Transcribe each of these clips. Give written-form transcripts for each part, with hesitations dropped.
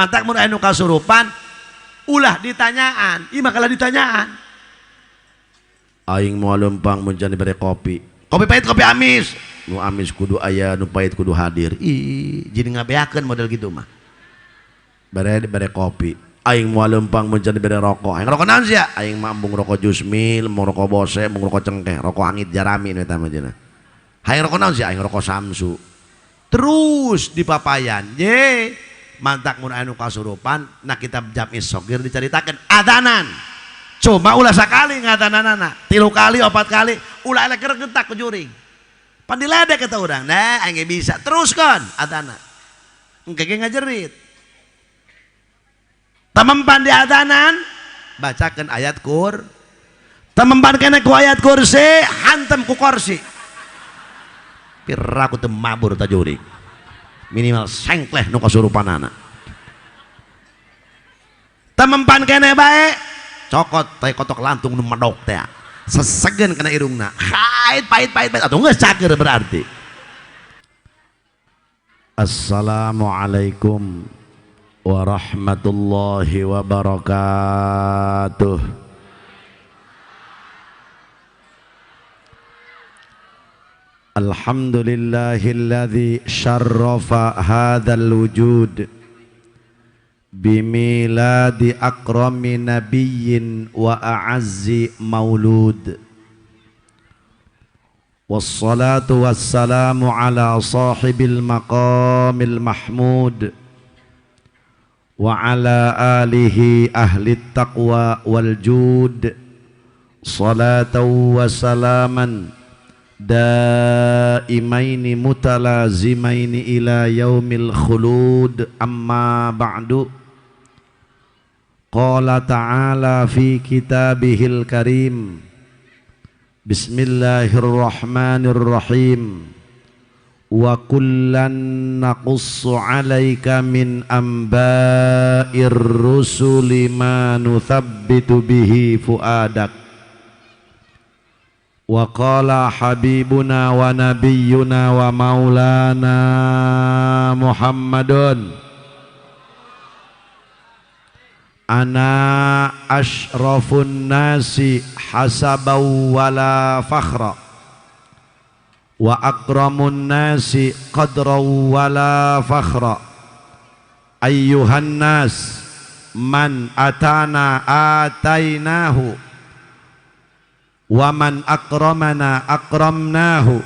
mantak mun anu kasurupan ulah ditanyaan ieu mah kalah ditanyaan aing moal lempang mun can dibere kopi pahit kopi amis nu amis kudu aya nu pahit kudu hadir ih jadi ngabeakeun model gitu mah bare kopi aing moal lempang mun can dibere rokok aing rokok naon sia aing mah embung rokok Jusmil embung rokok Bose embung rokok cengkeh rokok angit jarami nu eta mah cenah hayang rokok naon sia aing rokok Samsu terus dipapayan ye mantak mun anu kasurupan nah kita jam isogir dicaritakeun adanan coba ulah sakali ngadananana 3 kali 4 kali ulah elek getak ku juring pan diledek eta urang nah aing bisa teruskan adana engke ge ngajerit tamempan di adanan bacakeun ayat kur tamempan kene ku ayat kursi hantem ku kursi piraku teu mabur ta juring minimal sengkleh nu kasurupanana tamempan kene bae cokot teh kotok lantung nu medok teh sesegen kena irungna pahit atuh geus cager berarti. Assalamualaikum warahmatullahi wabarakatuh. Alhamdulillahilladzi syarrafa hadzal wujud bimiladi akrami nabiyyin wa a'azzi maulud wassalatu wassalamu ala sahibil maqamil mahmud wa ala alihi ahli taqwa wal jud salatan wa salaman daimaini mutalazimaini ila yaumil khulud amma ba'du. Qala ta'ala fi kitabihil karim bismillahirrahmanirrahim wa kullan naqussu 'alaika min amba'ir rusuli ma nuthabbitu bihi fuadak. Wa qala habibuna wa nabiyyuna wa maulana Muhammadun ana asyrafun nasi hasabaw wala fakhra wa akramun nasi qadraw wala fakhra ayyuhan nas man atana atainahu wa man akramana akramnahu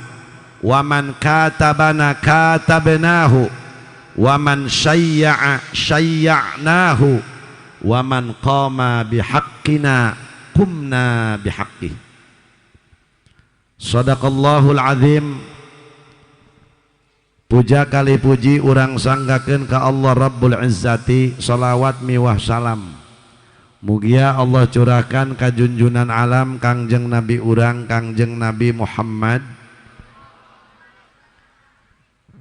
wa man katabana katabnahu wa man syayya'a syayya'nahu wa man qama bihaqqina qumna bihaqqih. Sadaqallahul azim. Puja kali puji urang sanggakeun ka Allah Rabbul Izzati, salawat miwah salam mugia Allah curahkan ka junjunan alam Kangjeng Nabi urang Kangjeng Nabi Muhammad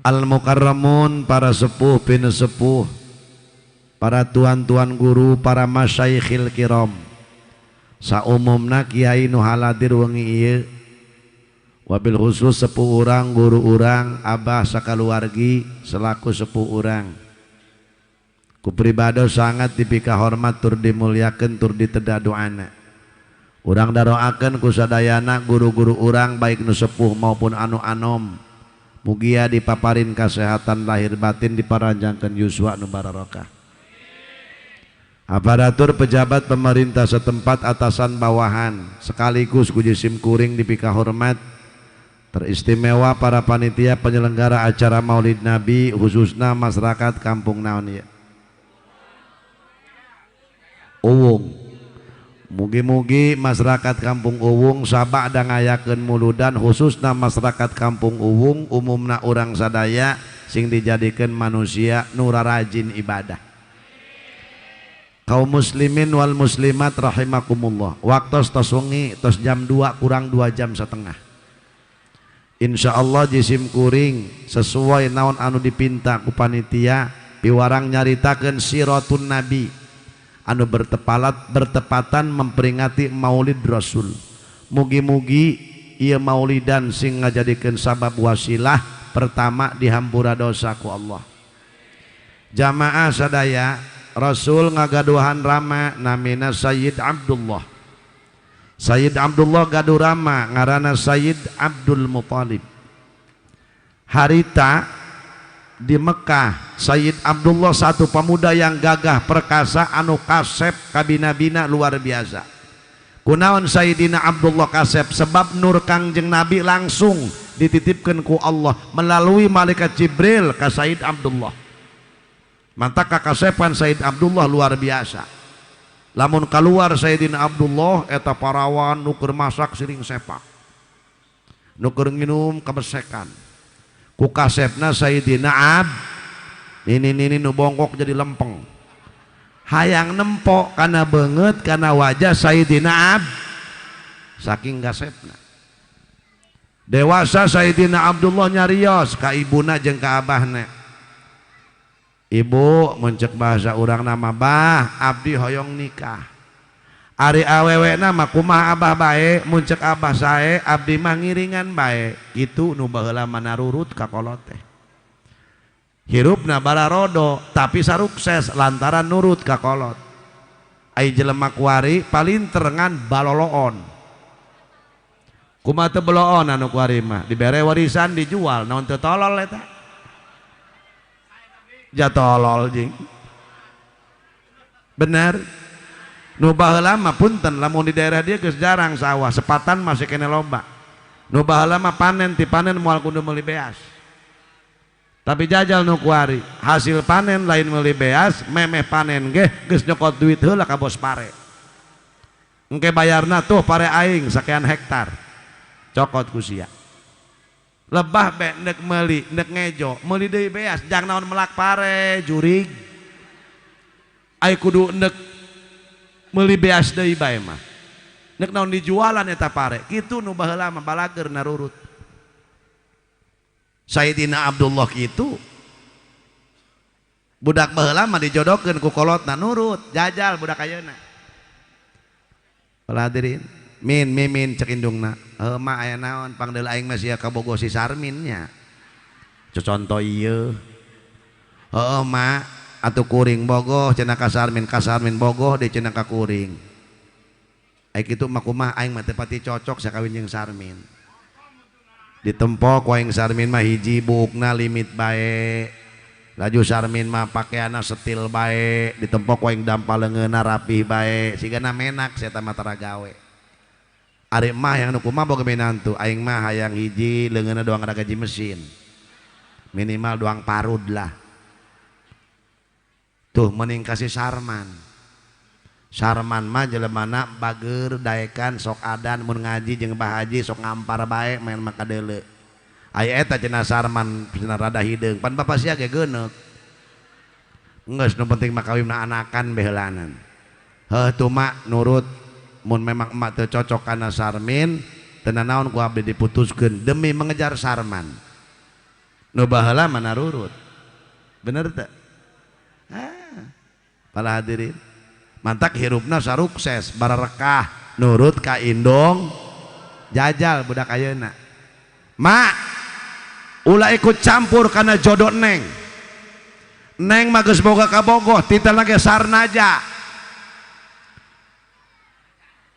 al mukarramun, para sepuh pinesepuh, para tuan-tuan guru, para masyayikhil kiram, saumumna kiai nu haladir wengi ieu, wabil khusus sepuh urang guru urang abah sakaluargi selaku sepuh urang ku pribados sangat dipika hormat tur dimulyakeun tur diteda doana. Urang daroakeun ku sadayana guru-guru urang baik nu sepuh maupun anu anom mugia dipaparin kasehatan lahir batin, diparanjangkeun yuswa nu barokah. Aparatur pejabat pemerintah setempat atasan bawahan sekaligus ku jisim kuring dipika hormat, teristimewa para panitia penyelenggara acara Maulid Nabi khususna masyarakat kampung naon ya Uwung. Mugi-mugi masyarakat kampung Uwung sabak da ngayakeun muludan khususna masyarakat kampung Uwung umumna urang sadaya sing dijadikeun manusia nu rajin ibadah. Kaum muslimin wal muslimat rahimakumullah. Waktos tos wengi tos jam 2 kurang 2 jam setengah. Insyaallah jisim kuring sesuai naon anu dipinta ku panitia piwarang nyaritakeun siratun nabi anu bertepatan memperingati Maulid Rasul. Mugi-mugi ieu maulidan sing ngajadikeun sabab wasilah pertama dihampura dosa ku Allah, Jamaah sadaya, Rasul ngagaduhan rama namina Sayyid Abdullah. Sayyid Abdullah gaduh rama ngarana Sayyid Abdul Muthalib. Harita di Mekah, Sayyid Abdullah satu pemuda yang gagah perkasa anu kasep kabina-bina luar biasa. Kunaon Sayyidina Abdullah kasep? Sebab nur Kangjeng Nabi langsung dititipkan ku Allah melalui malaikat Jibril ka Sayyid Abdullah. Mantap kakasepan Sayyid Abdullah luar biasa. Lamun keluar Sayyidina Abdullah eta parawan nuker masak siring sepak, nuker nginum kebesekan. Ku kasepna Sayyidina ini nu bongkok jadi lempeng. Hayang nempok karena banget karena wajah Sayyidina saking kasepna. Dewasa Sayyidina Abdullah nyarios ka ibuna jeung ka abahna. Ibu mencek bahasa orang nama bah abdi hoyong nikah. Ari awewe nama kumaha abah bae muncek abah sae abdi mah ngiringan bae. Itu nu baheula manarurut ka kolot teh. Hirupna bararodo tapi sarukses lantaran nurut ka kolot. Ai jelema kuari palinter ngan baloloon. Kumaha teu beloon anu kuari mah dibere warisan dijual naon teu tolol eta. Jatolol jing bener nu baheula mah punten lamun di daerah dia geus jarang sawah sepatan masih kene loba nu baheula mah panen ti panen moal kudu meuli beas tapi jajal nu kuari hasil panen lain meuli beas memeh panen ge geus nyokot duit heula ka bos pare engke bayarna tuh pare aing sakean hektar cokot ku sia lebah be nek meuli nek ngejo meuli deui beas jang naon melak pare jurig ai kudu nek meuli beas deui bae mah nek naon dijualan eta pare kitu nu baheula mah balager narurut. Sayyidina Abdullah kitu budak baheula mah dijodohkeun ku kolotna nurut jajal budak ayeuna. Peladirin min cek indungna mak aya naon pangdeul aing mah sia kabogo si Sarminnya contoh ieu heuh mak atuh kuring bogoh cenah ka Sarmin bogoh di cenah ka kuring ai kitu mah kumaha aing mah teu pati cocok sakawin jeung Sarmin ditempo ku aing Sarmin mah hiji buukna limit bae laju Sarmin mah pakeana setil bae ditempo ku aing dampaleungeunna rapih bae sigana menak sia tah mah tara gawe. Ari mah yang nuku mah boga menantu aing mah hayang hiji leungeunna doang ada gaji mesin minimal doang parud lah tuh mending kasih Sarman mah jelemana bager daekan sok adan mun ngaji jeung Bah Haji sok ngampar bae main maka deuleu aya eta cenah Sarman cenah rada hideung pan bapak sia ge geuneuk geus nu penting mah kawinna anakan behelanan heuh tuh mak nurut mun memang emak teu cocok kana Sarmin teu naon ku abdi diputuskeun demi mengejar Sarman nu baheula mah narurut bener teu para hadirin mantak hirupna sarukses bararekah nurut ka indung jajal budak ayeuna mak ulah ikut campur kana jodoh neng mah geus boga kabogoh titelna ge sarnaja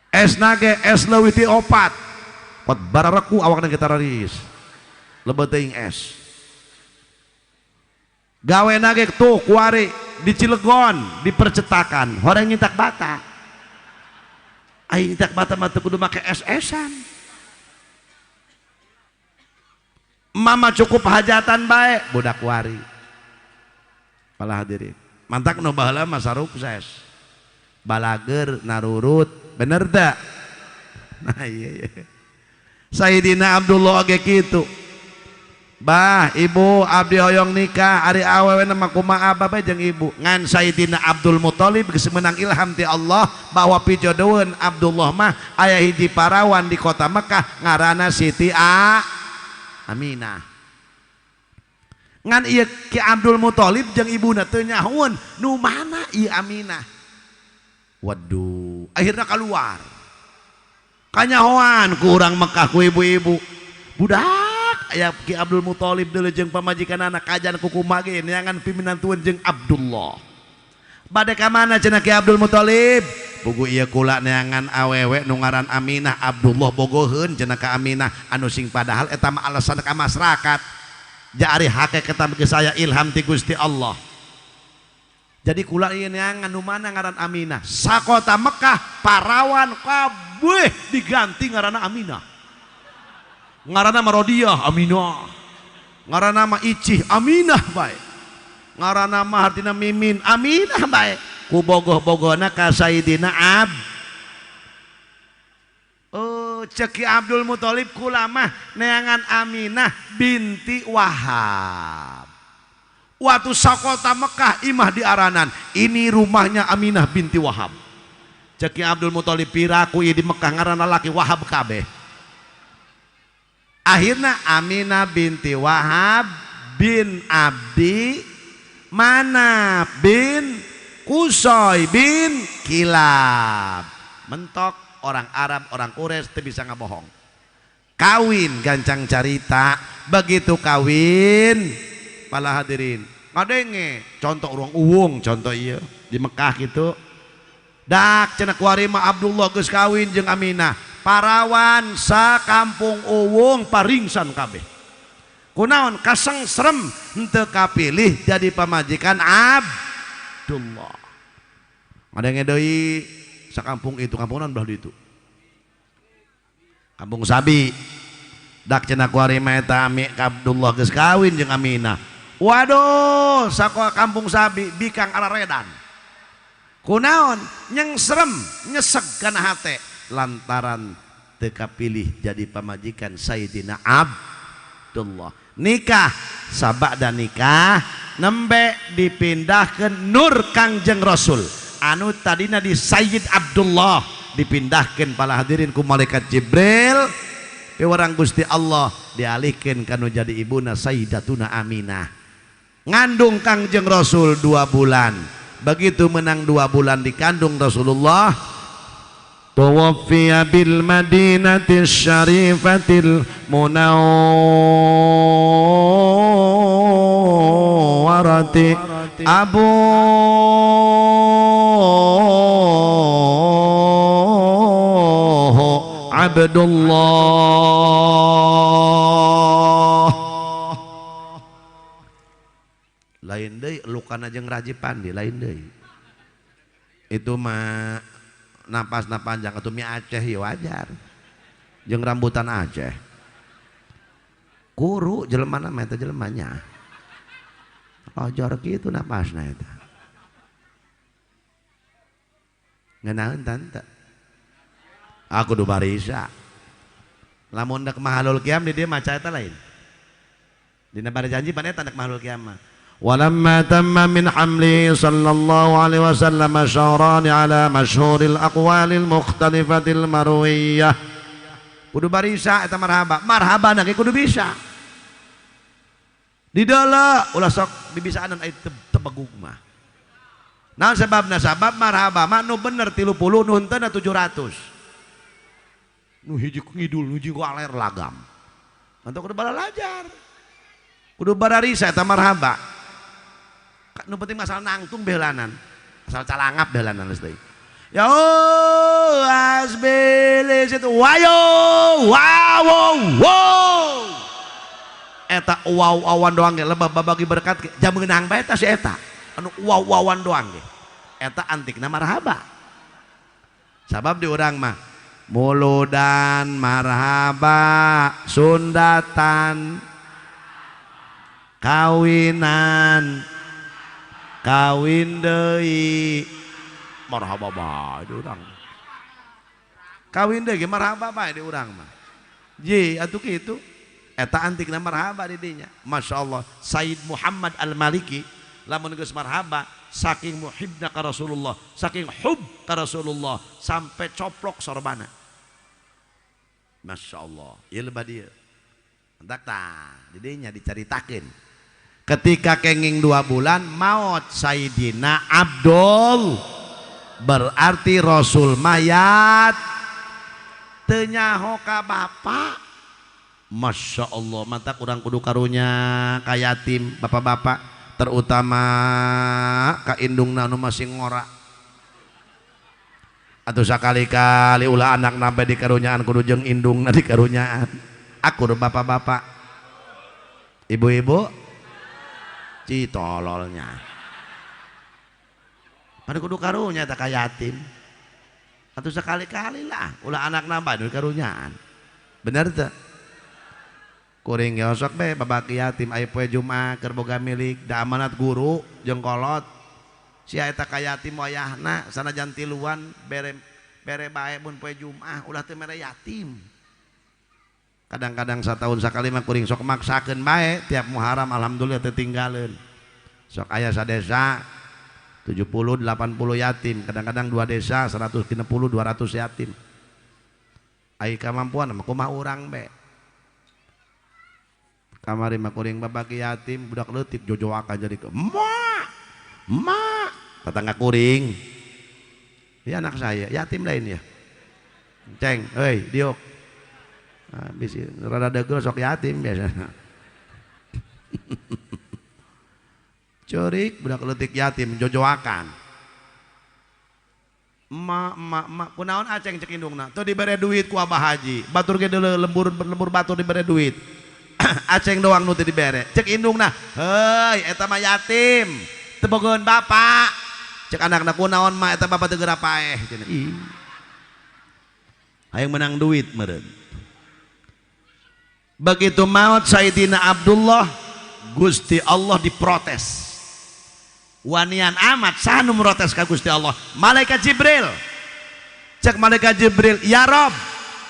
es nage es leuwih ti opat pot barareku awakna kita raris lebet teuing es gawe nage tuh kuari di Cilegon di percetakan horeng nyitak bata ai nyitak bata mah teu kudu make es-esan mama cukup hajatan bae budak wari pala hadirin mantak nu baheula mah sarukses balager narurut bener tak? Nah iya. Sayyidina Abdullah ge kitu. Bah, ibu abdi hoyong nikah ari awewe mah kumaha bae jeung ibu. Ngan Sayyidina Abdul Muthalib geus meunang ilham ti Allah bahwa pijodoeun Abdullah mah aya hiji parawan di kota Mekah ngaranna Siti Aminah. Ngan ieu Ki Abdul Muthalib jeung ibuna teu nyahoeun nu mana ieu Aminah. Waduh, akhirnya keluar kanyahoan ku urang Mekah ku ibu-ibu budak aya Ki Abdul Muthalib deuleu jeung pamajikan anak kajan ku kumaha ge neangan piminantueun jeung Abdullah. Bade ka mana cenah Ki Abdul Muthalib? Pugu ieu kula neangan awewe nu ngaran Aminah Abdullah bogoheun cenah ka Aminah anu sing padahal eta mah alasan ka masyarakat. Jari hakikat ke saya ilham ti Gusti Allah. Jadi kula ieu neangan nu mana ngaran Aminah. Sakota Mekah parawan kabeh diganti ngaranna Aminah. Ngaranna mah Rodiyah Aminah. Ngaranna mah Icih Aminah bae. Ngaranna mah hartina Mimin Aminah bae. Ku bogoh-bogohna ka Sayyidina Ceki Abdul Muthalib kula mah neangan Aminah binti Wahab. Waktu sakota Mekah imah di aranan, ini rumahnya Aminah binti Wahab. Ceki Abdul Muthalib piraku ieu di Mekah ngaranna laki Wahab kabeh. Akhirnya Aminah binti Wahab bin Abdi Manaf bin Kusoy bin Kilab. Mentok orang Arab, orang Quraisy teu bisa ngabohong. Kawin gancang carita, begitu kawin pala hadirin ngadenge contoh urang uwung contoh ieu di Mekah gitu. Dak cenah kuari mah Abdullah geus kawin jeung Aminah. Parawan sakampung uwung paringsan kabeh. Kunaon kasengsrem henteu kapilih jadi pamajikan Abdullah. Ngadenge deui sakampung itu kampungan belah itu kampung Sabi dak cenah kuari mah eta Abdullah geus kawin jeung Aminah. Waduh sakoa kampung Sabi bikang araredan kunaon nyengsrem nyeseg kana hate lantaran teu kapilih jadi pamajikan Sayyidina Abdullah. Nikah sabada nikah nembe dipindahkeun Nur Kangjeng Rasul anu tadina di Sayyid Abdullah dipindahkan pala hadirin ku malaikat Jibril piwarang Gusti Allah dialihkeun kanu jadi ibuna Sayyidatuna Aminah ngandung Kangjeng Rasul 2 bulan. Begitu menang 2 bulan dikandung Rasulullah tuwaffiya bil madinati syarifatil munawwarati Abu Abdullah. Lain deui lukana jeung Raji Pandi lain deui. Itu mah napasna panjang atuh mi Aceh ya wajar. Jeung rambutan Aceh. Kuru jelemana mah eta jelemanya. Lojor kitu napasna eta. Ngeunaheun tante. Aku du barisa. Lamun dak mahalul qiyam di dieu maca eta lain. Dina bare janji pan eta dak mahalul qiyam. Walamma tamma min hamli sallallahu alaihi wasallam syahran ala masyhuril aqwalil mukhtalifatil marwiyah. Kudu barisa eta marhaba. Marhabana ge kudu bisa. Di dalam ulah sok dibisaanan aya tebegug mah. Naon sababna? Sabab marhaba mah nu bener 30 nu henteu 700. Nu hiji ngidul nu hiji aler lagam. Antu kudu balalajar. Kudu bararisa eta marhaba. Nu penting masalah nangtung behelanan. Asal calangap behelanan geus deui. Ya asbilis itu wayo wow wow. Eta wow awan doang ge lebah babagi berkat jam meunang bae eta si eta anu wow awan doang ge eta antikna marhaba. Sabab di urang mah muludan marhaba sundatan kawinan kawin deui marhaba bae di urang kawin deui ge marhaba bae di urang mah ji atuh kitu. Eta antikna marhaba di dinya. Masya Allah Sayyid Muhammad Al-Maliki lamun geus marhaba saking muhibna ka Rasulullah saking hub ka Rasulullah sampai coplok sorbana. Masya Allah ieu lebah dieu entak tah di dinya dicaritakeun ketika kenging 2 bulan maot Sayyidina Abdul berarti Rasul mayat teu nyaho ka bapak Masya Allah, mata kurang kudu karunya ka yatim bapak-bapak, terutama ka indungna nu masih ngora. Atuh sakali-kali ulah anak nampe dikarunyaan kudu jeung indungna dikarunyaan. Akur bapak-bapak, ibu-ibu, citololnya. Pada kudu karunya tak ka yatim. Atuh sekali-kali lah ulah anak nambah dikarunyaan. Bener teu? Kuring geosok be babak yatim aya poe Jumat keur boga milik da amanat guru jeung kolot. Sia eta ka yatim wayahna sanajan tiluan bere bae mun poe Jumat ulah teu mere yatim. Kadang-kadang satahun sakali mah kuring sok maksakeun bae tiap Muharram alhamdulillah teu tinggalin. Sok aya sadesa 70 80 yatim, kadang-kadang dua desa 160 200 yatim. Ai kamampuan mah kumaha urang be. Kamari mah kuring babak yatim budak leutik jojoakan jadi ke mak tetangga kuring ya anak saya yatim lain ya ceng hei diok habis rada degel sok yatim biasanya curik budak leutik yatim jojoakan mak kunaon aceng cek indungna tuh dibere duit ku Abah Haji batur ge lembur batur dibere duit aceng doang nu teu dibere cek indungna heuy eta mah yatim teu bogohan bapak cek anakna kunaon mah eta bapak teu geura paeh cenah ih hayang menang duit meureun. Begitu maut Sayyidina Abdullah Gusti Allah diprotes wanian amat saha nu protes ka Gusti Allah malaikat Jibril cek malaikat Jibril ya Rob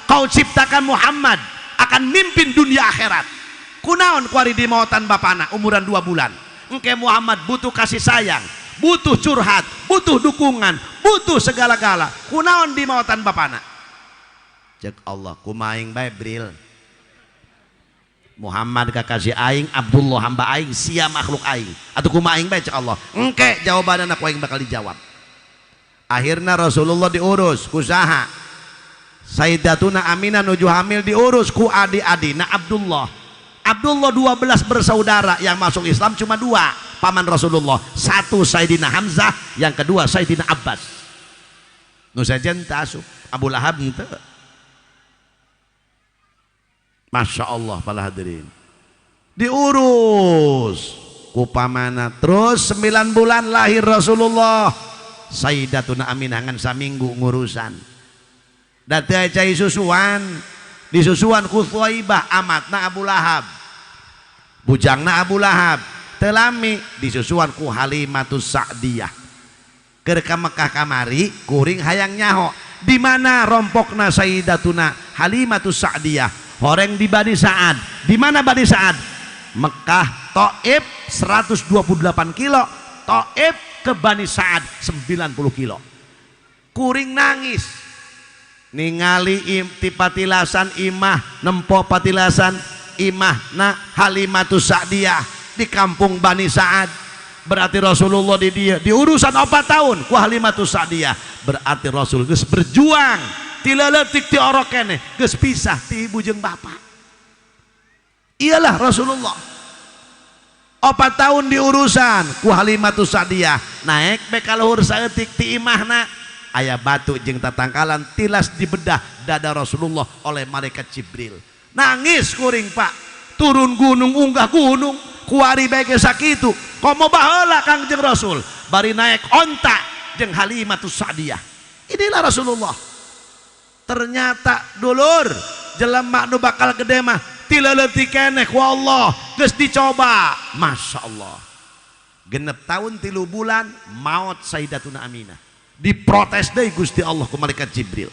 kau ciptakan Muhammad akan mimpin dunia akhirat kunaon kuari di mautan bapana umuran 2 bulan engke Muhammad butuh kasih sayang butuh curhat butuh dukungan butuh segala-gala kunaon di mautan bapana cek Allah kumaing bae Bril Muhammad kakasih aing Abdullah hamba aing sia makhluk aing atuh kumaing bae cek Allah engke jawabanna ku aing bakal dijawab. Akhirna Rasulullah diurus ku saha Sayyidatuna Aminah nuju hamil diurus ku adik-adina Abdullah 12 bersaudara yang masuk Islam cuma 2 paman Rasulullah, satu Sayyidina Hamzah yang kedua Sayyidina Abbas nu sejen tasuk Abu Lahab henteu. Masya Allah para hadirin diurus ku pamana terus 9 bulan lahir Rasulullah Sayyidatuna Aminah ngan saminggu ngurusan dati cai susuan disusuan ku Thaibah amatna Abu Lahab bujangna Abu Lahab telami disusuan ku Halimatus Sa'diyah keur ka Mekah kamari kuring hayang nyaho di mana rompokna Sayyidatuna Halimatus Sa'diyah horeng di Bani Sa'ad. Di mana Bani Sa'ad? Mekah Thaif 128 kilo Thaif ke Bani Sa'ad 90 kilo kuring nangis ningali ti patilasan imah nempo patilasan imah na Halimatus Sa'diyah di kampung Bani Sa'ad berarti Rasulullah di dia di urusan 4 tahun ku Halimatus Sa'diyah berarti Rasul geus berjuang ti leutik ti orok keneh geus pisah ti ibu jeung bapak iyalah Rasulullah 4 tahun di urusan ku Halimatus Sa'diyah naik be ka luhur saeutik ti imahna aya batu jeung tatangkalan tilas dibedah dada Rasulullah oleh malaikat Jibril nangis kuring pak turun gunung unggah gunung kuari bae sakitu komo baheula Kangjeng Rasul bari naik onta jeung Halimatus Sa'diyah inilah Rasulullah ternyata dulur jelema nu bakal gede mah ti leutik keneh ku Allah geus dicoba Masya Allah genep tahun 3 bulan maut Sayyidatuna Aminah diprotes deui Gusti Allah ku malaikat Jibril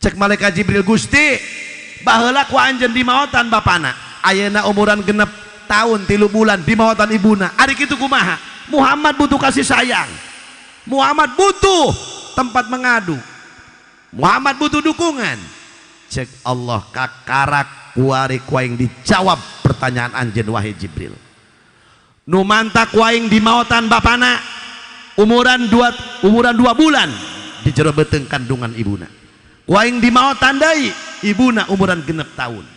cek malaikat Jibril Gusti baheula ku anjeun di maotan bapana ayeuna umuran genep tahun 3 bulan di maotan ibuna ari kitu kumaha Muhammad butuh kasih sayang Muhammad butuh tempat mengadu Muhammad butuh dukungan cek Allah kakarak kuari kuaing dijawab pertanyaan anjeun wahai Jibril nu mantak kuaing di maotan bapana umuran 2 bulan di jero beuteung kandungan ibuna kuaing di maotan deui ibuna umuran genep tahun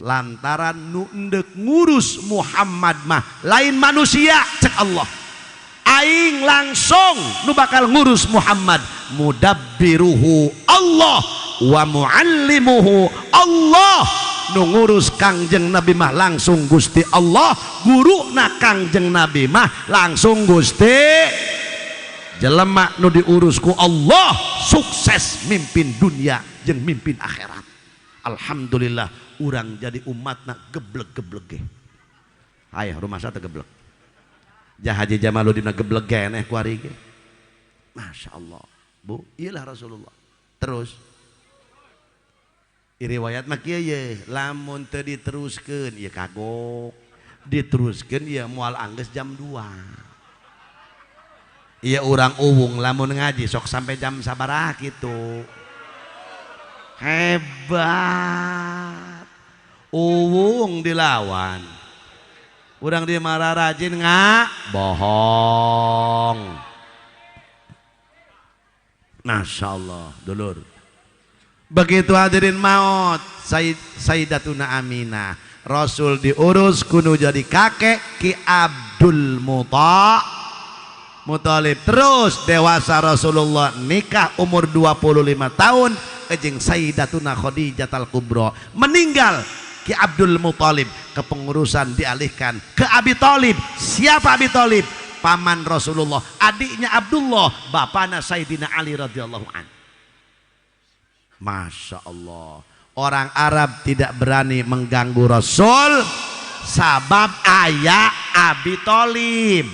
lantaran nu endek ngurus Muhammad mah lain manusia cek Allah. Aing langsung nu bakal ngurus Muhammad, mudabbiruhu Allah wa muallimuhu Allah. Nu ngurus Kangjeng Nabi mah langsung Gusti Allah, guru na Kangjeng Nabi mah langsung Gusti. Jelema nu diurus ku Allah sukses mimpin dunia jeung mimpin akhirat. Alhamdulillah urang jadi umatna geblek-geblek ge. Aya rumah saya geblek. Jah Haji Jamaluddin geblek geneh ku ari ge. Masya Allah. Bu, iyalah Rasulullah. Terus riwayat mah kieu ye, lamun teu diteruskeun ieu kagok. Diteruskeun ieu moal anggeus jam 2. Iya urang uwung lamun ngaji sok sampai jam sabaraha kitu. Hebat. Uwung dilawan. Urang di marah rajin bohong. Masya Allah dulur. Begitu hadirin maut Sayyidatuna Aminah, Rasul diurus kudu jadi kakek Ki Abdul Muthalib. Terus dewasa Rasulullah nikah umur 25 tahun jeung Sayyidatuna Khadijatul Kubra. Meninggal Ki Abdul Muthalib, kepengurusan dialihkan ke Abi Thalib. Siapa Abi Thalib? Paman Rasulullah, adiknya Abdullah, bapaknya Sayyidina Ali radhiyallahu anhu. Masya Allah, orang Arab tidak berani mengganggu Rasul sabab ayah Abi Thalib.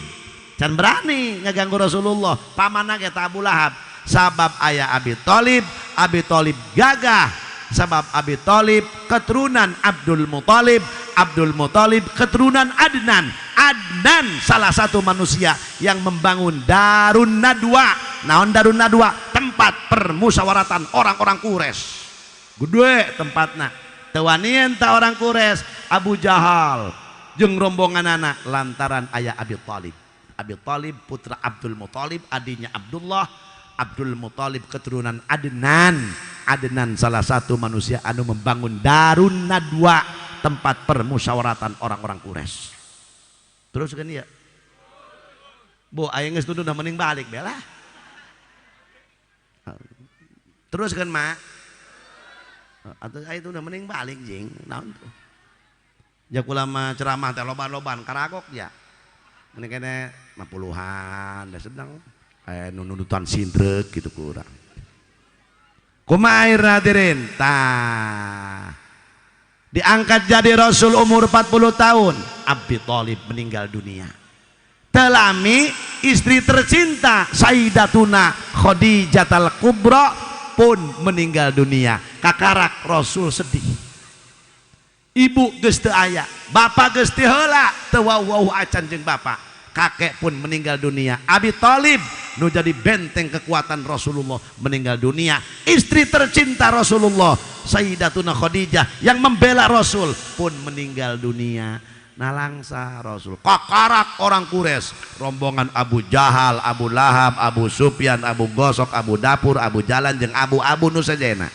Can berani ngeganggu Rasulullah. Pamanna kita Abu Lahab. Sabab ayah Abi Thalib, Abi Thalib gagah. Sabab Abi Thalib keturunan Abdul Muthalib, Abdul Muthalib keturunan Adnan. Adnan salah satu manusia yang membangun Darun Nadwa. Naon Darun Nadwa? Tempat permusyawaratan orang-orang Quraisy. Gede tempatna. Tewanian ta orang Quraisy, Abu Jahal jeung rombongan anak lantaran ayah Abi Thalib. Abi Thalib putra Abdul Muthalib, adiknya Abdullah. Abdul Muthalib keturunan Adnan. Adnan salah satu manusia anu membangun Darun Nadwa, tempat permusyawaratan orang-orang Quraisy. Terus kan ya, bu aing geus tuduh mending balik bela. Terus kan mak, atau aing tuh udah mending balik jing, naon tuh? Jak ulama ceramah teh loban-loban karagok ya. Mending kene 50-an, dah sedang nunutan sindrek gitu kurang. Kumaha hadirin? Tah. Diangkat jadi Rasul umur 40 tahun. Abi Thalib meninggal dunia. Telami istri tercinta Sayyidatuna Khadijatul Kubra pun meninggal dunia. Kakarak Rasul sedih. Ibu geus teu aya, bapak geus teu heula, teu wau-wau acan jeung bapak. Kakek pun meninggal dunia. Abi Thalib nu jadi benteng kekuatan Rasulullah meninggal dunia. Istri tercinta Rasulullah Sayyidatuna Khadijah yang membela Rasul pun meninggal dunia. Nalangsa Rasul kakarak orang Quraisy, rombongan Abu Jahal, Abu Lahab, Abu Sufyan, Abu Gosok, Abu Dapur, Abu Jalan jeung Abu nu sajena.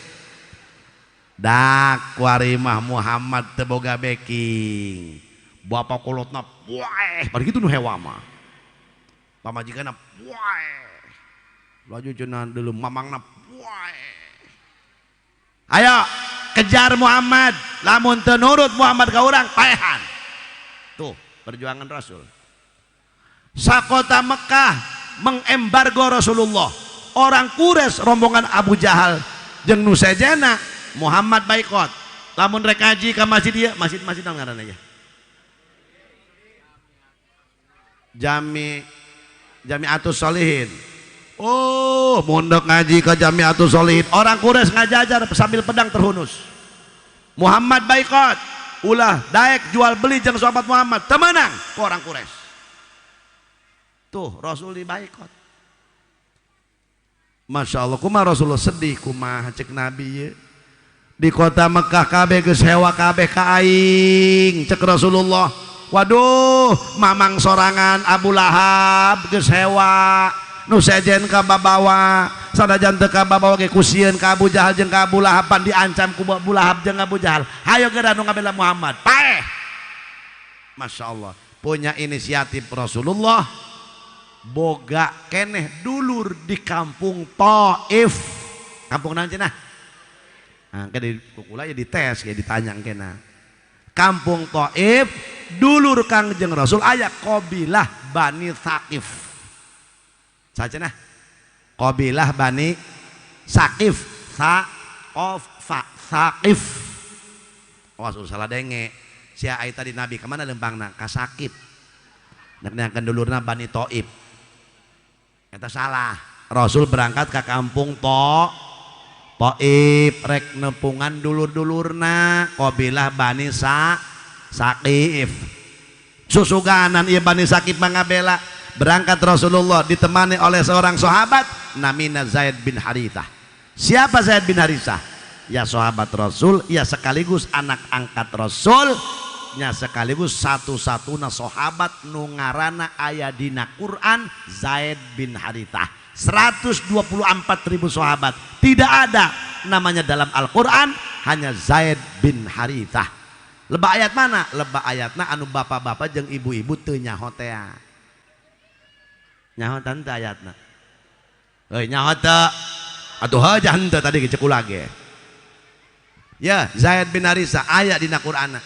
Dak warimah Muhammad teu boga backing. Bapak kolotna poeh, pada gitu nu hewa mah. Pamajikanna poeh. Laju cenah deuleu mamangna poeh. Ayo kejar Muhammad, lamun teu nurut Muhammad ka urang paehan. Tuh perjuangan Rasul. Sakota Mekah mengembargo Rasulullah. Orang Quraisy rombongan Abu Jahal jeung nu sajana Muhammad baikot. Lamun rek ngaji ka masjid ieu, masjid naon ngaranna ya? Jami'atus Sholihin. Oh, mondok ngaji ke Jami'atus Sholihin. Orang Quraisy ngajajar sambil pedang terhunus. Muhammad baikot. Ulah daek jual beli jeung sahabat Muhammad. Temenang ke orang Quraisy. Tuh Rasul dibaikot. Masya Allah, kumaha Rasulullah sedih kumaha cek Nabi ye. Di kota Mekah kabeh geus hewa kabeh ka aing cek Rasulullah. Waduh, mamang sorangan Abu Lahab geus hewa, nu sejen ka babawa, sanajan teu kabawa ge kusieun ka Abu Jahal jeung ka Abu Lahaban diancam ku Abu Lahab jeung Abu Jahal hayo geura nu ngabela Muhammad paeh. Masya Allah punya inisiatif Rasulullah boga keneh dulur di kampung Taif. Kampung naon cenah? Nah, di kukula ya dites ya ditanya kena. Kampung Taif dulur Kangjeng Rasul aya qabilah Bani Thaqif. Sacenah? Qabilah Bani Saqif, Thaqif. Awas salah denge. Sia aya tadi Nabi kemana lempangna? Ka Saqif. Nek dulurna Bani Taif. Eta salah. Rasul berangkat ke kampung Taif rek nepungan dulur-dulurna qabilah Bani Saqif. Susuganan ieu Bani Saqif mangabela. Berangkat Rasulullah ditemani oleh seorang sahabat namina Zaid bin Harithah. Siapa Zaid bin Harithah? Ya sahabat Rasul, ya sekaligus anak angkat Rasul, nya sekaligus satu-satuna sahabat nu ngaranna aya dina Quran Zaid bin Harithah. 124.000 sahabat tidak ada namanya dalam Al-Quran, hanya Zaid bin Harithah. Lebah ayat mana? Lebah ayatna anu bapak-bapak jeung ibu-ibu teu nyaho teh. Nyaho tante ayatna. Euy nyaho teu. Atuh haja henteu tadi ge ceuk ulah ge. Ya, Zaid bin Harithah aya dina Qur'anna.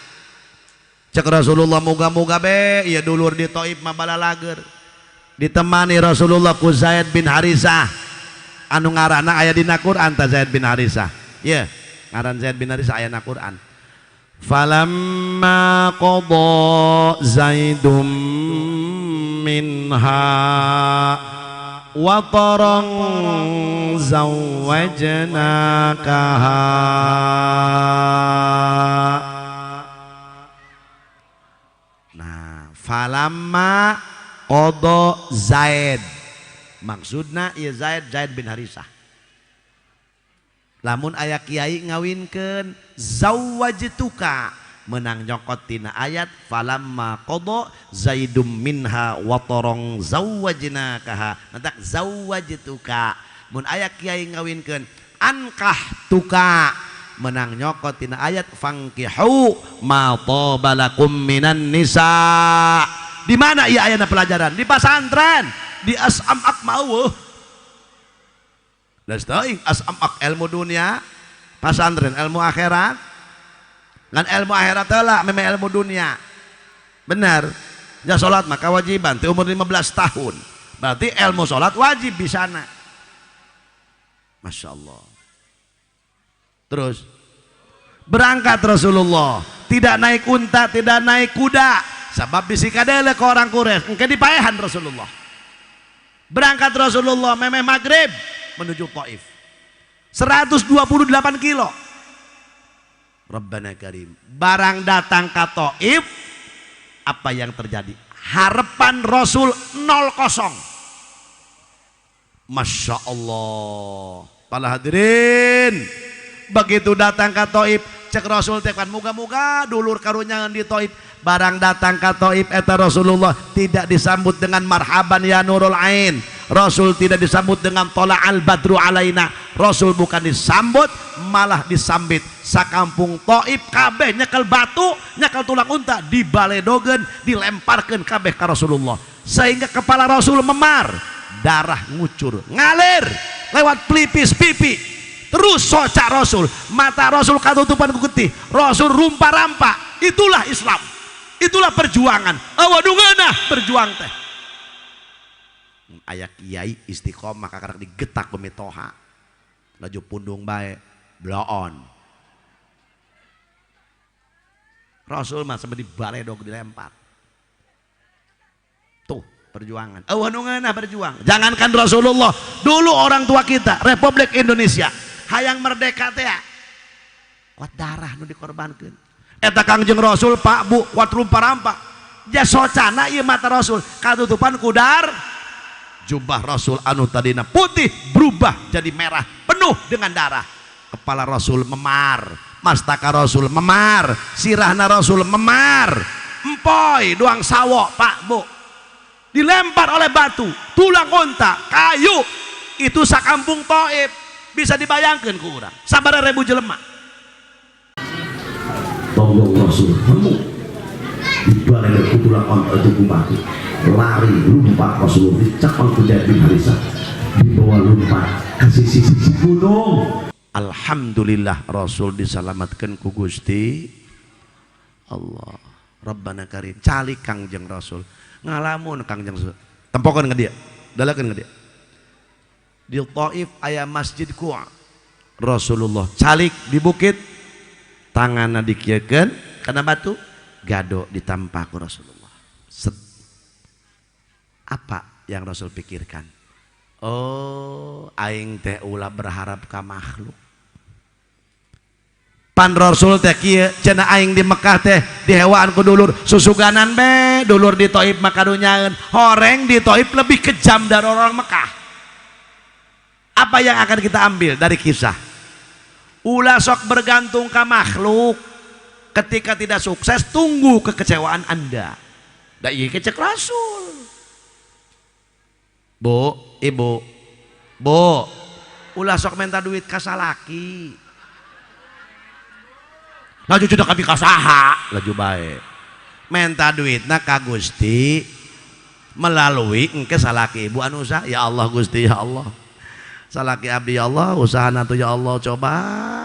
Cek Rasulullah moga-moga be ieu dulur di Taif mah balalager. Ditemani Rasulullah ku Zaid bin Harithah anu ngaranna aya dina Quran ta Zaid bin Harithah. Ye, ngaran Zaid bin Harithah aya dina Quran. Falamma qada Zaidum minha wa tarang zawwajnakaha. Nah, falamma qada Zaid maksudna ieu Zaid bin Harithah. Lamun aya kiai ngawinkeun zawwajtuka menang nyokot tina ayat falamma qada Zaidum minha wa tarang zawwajnakaha. Nantak zawwajtuka mun aya kiai ngawinkeun ankahtuka menang nyokot tina ayat fangkihu ma tabalakum minan nisa. Di mana ia ayana pelajaran? Di pesantren, di As'amak maueuh. Das teuing As'amak ilmu dunia, pesantren ilmu akhirat. Ngan ilmu akhirat heula meme ilmu dunia. Benar. Ya salat mah kewajiban teu umur 15 tahun. Berarti ilmu salat wajib di sana. Masya Allah. Terus berangkat Rasulullah, tidak naik unta, tidak naik kuda. Sabab bisikadele ke orang Quraisy engke dipaehan Rasulullah. Berangkat Rasulullah memeh maghrib menuju Taif 128 kilo. Rabbana Karim, barang datang ke Taif apa yang terjadi? Harapan Rasul 0-0. Masya Allah. Para hadirin, begitu datang ke Taif cek Rasul tekan muga-muga dulur karunyangan di Taif. Barang datang ke Taif eta Rasulullah tidak disambut dengan marhaban ya nurul ain. Rasul tidak disambut dengan tola al badru alaina. Rasul bukan disambut, malah disambit sakampung Taif kabeh nyekel batu, nyekel tulang unta, dibaledogen, dilemparkan kabeh ke Rasulullah. Sehingga kepala Rasul memar, darah ngucur, ngalir lewat pelipis pipi. Terus soca Rasul, mata Rasul katutupan ku getih, Rasul rumpa-rampa. Itulah Islam, itulah perjuangan. Awadungeunah berjuang teh. Aya kiai istiqomah kakak digetak ku mitoha. Laju pundung bae, bloon. Rasul mah sampai dibaledog dilempar. Tuh perjuangan. Awadungeunah berjuang. Jangankan Rasulullah, dulu orang tua kita Republik Indonesia hayang merdeka teh kuat darah nu dikorbankeun. Eta Kangjeng Rasul Pak Bu kuat rumpa-rampa. Jasocana ieu mata Rasul katutupan kudar. Jubah Rasul anu tadina putih berubah jadi merah penuh dengan darah. Kepala Rasul memar, mastaka Rasul memar, sirahna Rasul memar. Empoy doang sawo Pak Bu dilempar oleh batu, tulang unta, kayu itu sakampung Taif. Bisa dibayangkan ku urang sabaraha ribu jelema. Tonggo Rasul kamu dibalik dari kutulah onta itu bupati lari lompat Rasulullah dicapang ke Zaid bin Harisah dibawa lompat kasih sisi gunung. Alhamdulillah Rasul diselamatkan ku Gusti Allah. Rabbana karim calik Kangjeng Rasul ngalamun Kangjeng Rasul tempokan ke dia dalakan ke dia di Taif aya masjid Quwa. Rasulullah calik di bukit tanganna dikiekeun kana batu gado ditampah ku Rasulullah. Set. Apa yang Rasul pikirkan? Oh, aing teh ulah berharap ka makhluk. Pan Rasul teh kieu cenah aing di Mekah teh dihewaan ku dulur susuganan be dulur di Taif mah kadunyaeun. Horeng di Taif lebih kejam dari orang Mekah. Apa yang akan kita ambil dari kisah? Ulah sok bergantung ke makhluk. Ketika tidak sukses tunggu kekecewaan Anda. Da ieu kecek Rasul. Bu, ibu. Bu, ulah sok minta duit ka salaki. Laju sudah kami kasaha, laju bae. Minta duitna ka Gusti melalui engke salaki ibu anu usah. Ya Allah Gusti, ya Allah. Salaki abdi ya Allah, usahana tuh ya Allah, coba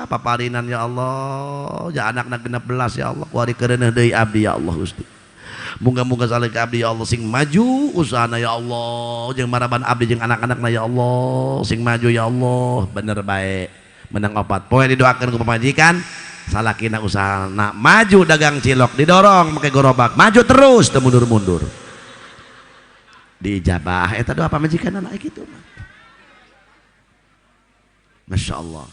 paparinan ya Allah, ya anakna 16 ya Allah, kuari kereneh deui abdi ya Allah Gusti. Muga-muga salaki abdi ya Allah sing maju usahana ya Allah, jeung maraban abdi jeung anak-anakna ya Allah sing maju ya Allah, bener bae. Menang opat. Poe didoakeun ku pamajikan, salakina usahana maju dagang cilok, didorong make gerobak, maju terus teu mundur-mundur. Diijabah eta doa pamajikan anak kitu mah. Masya Allah.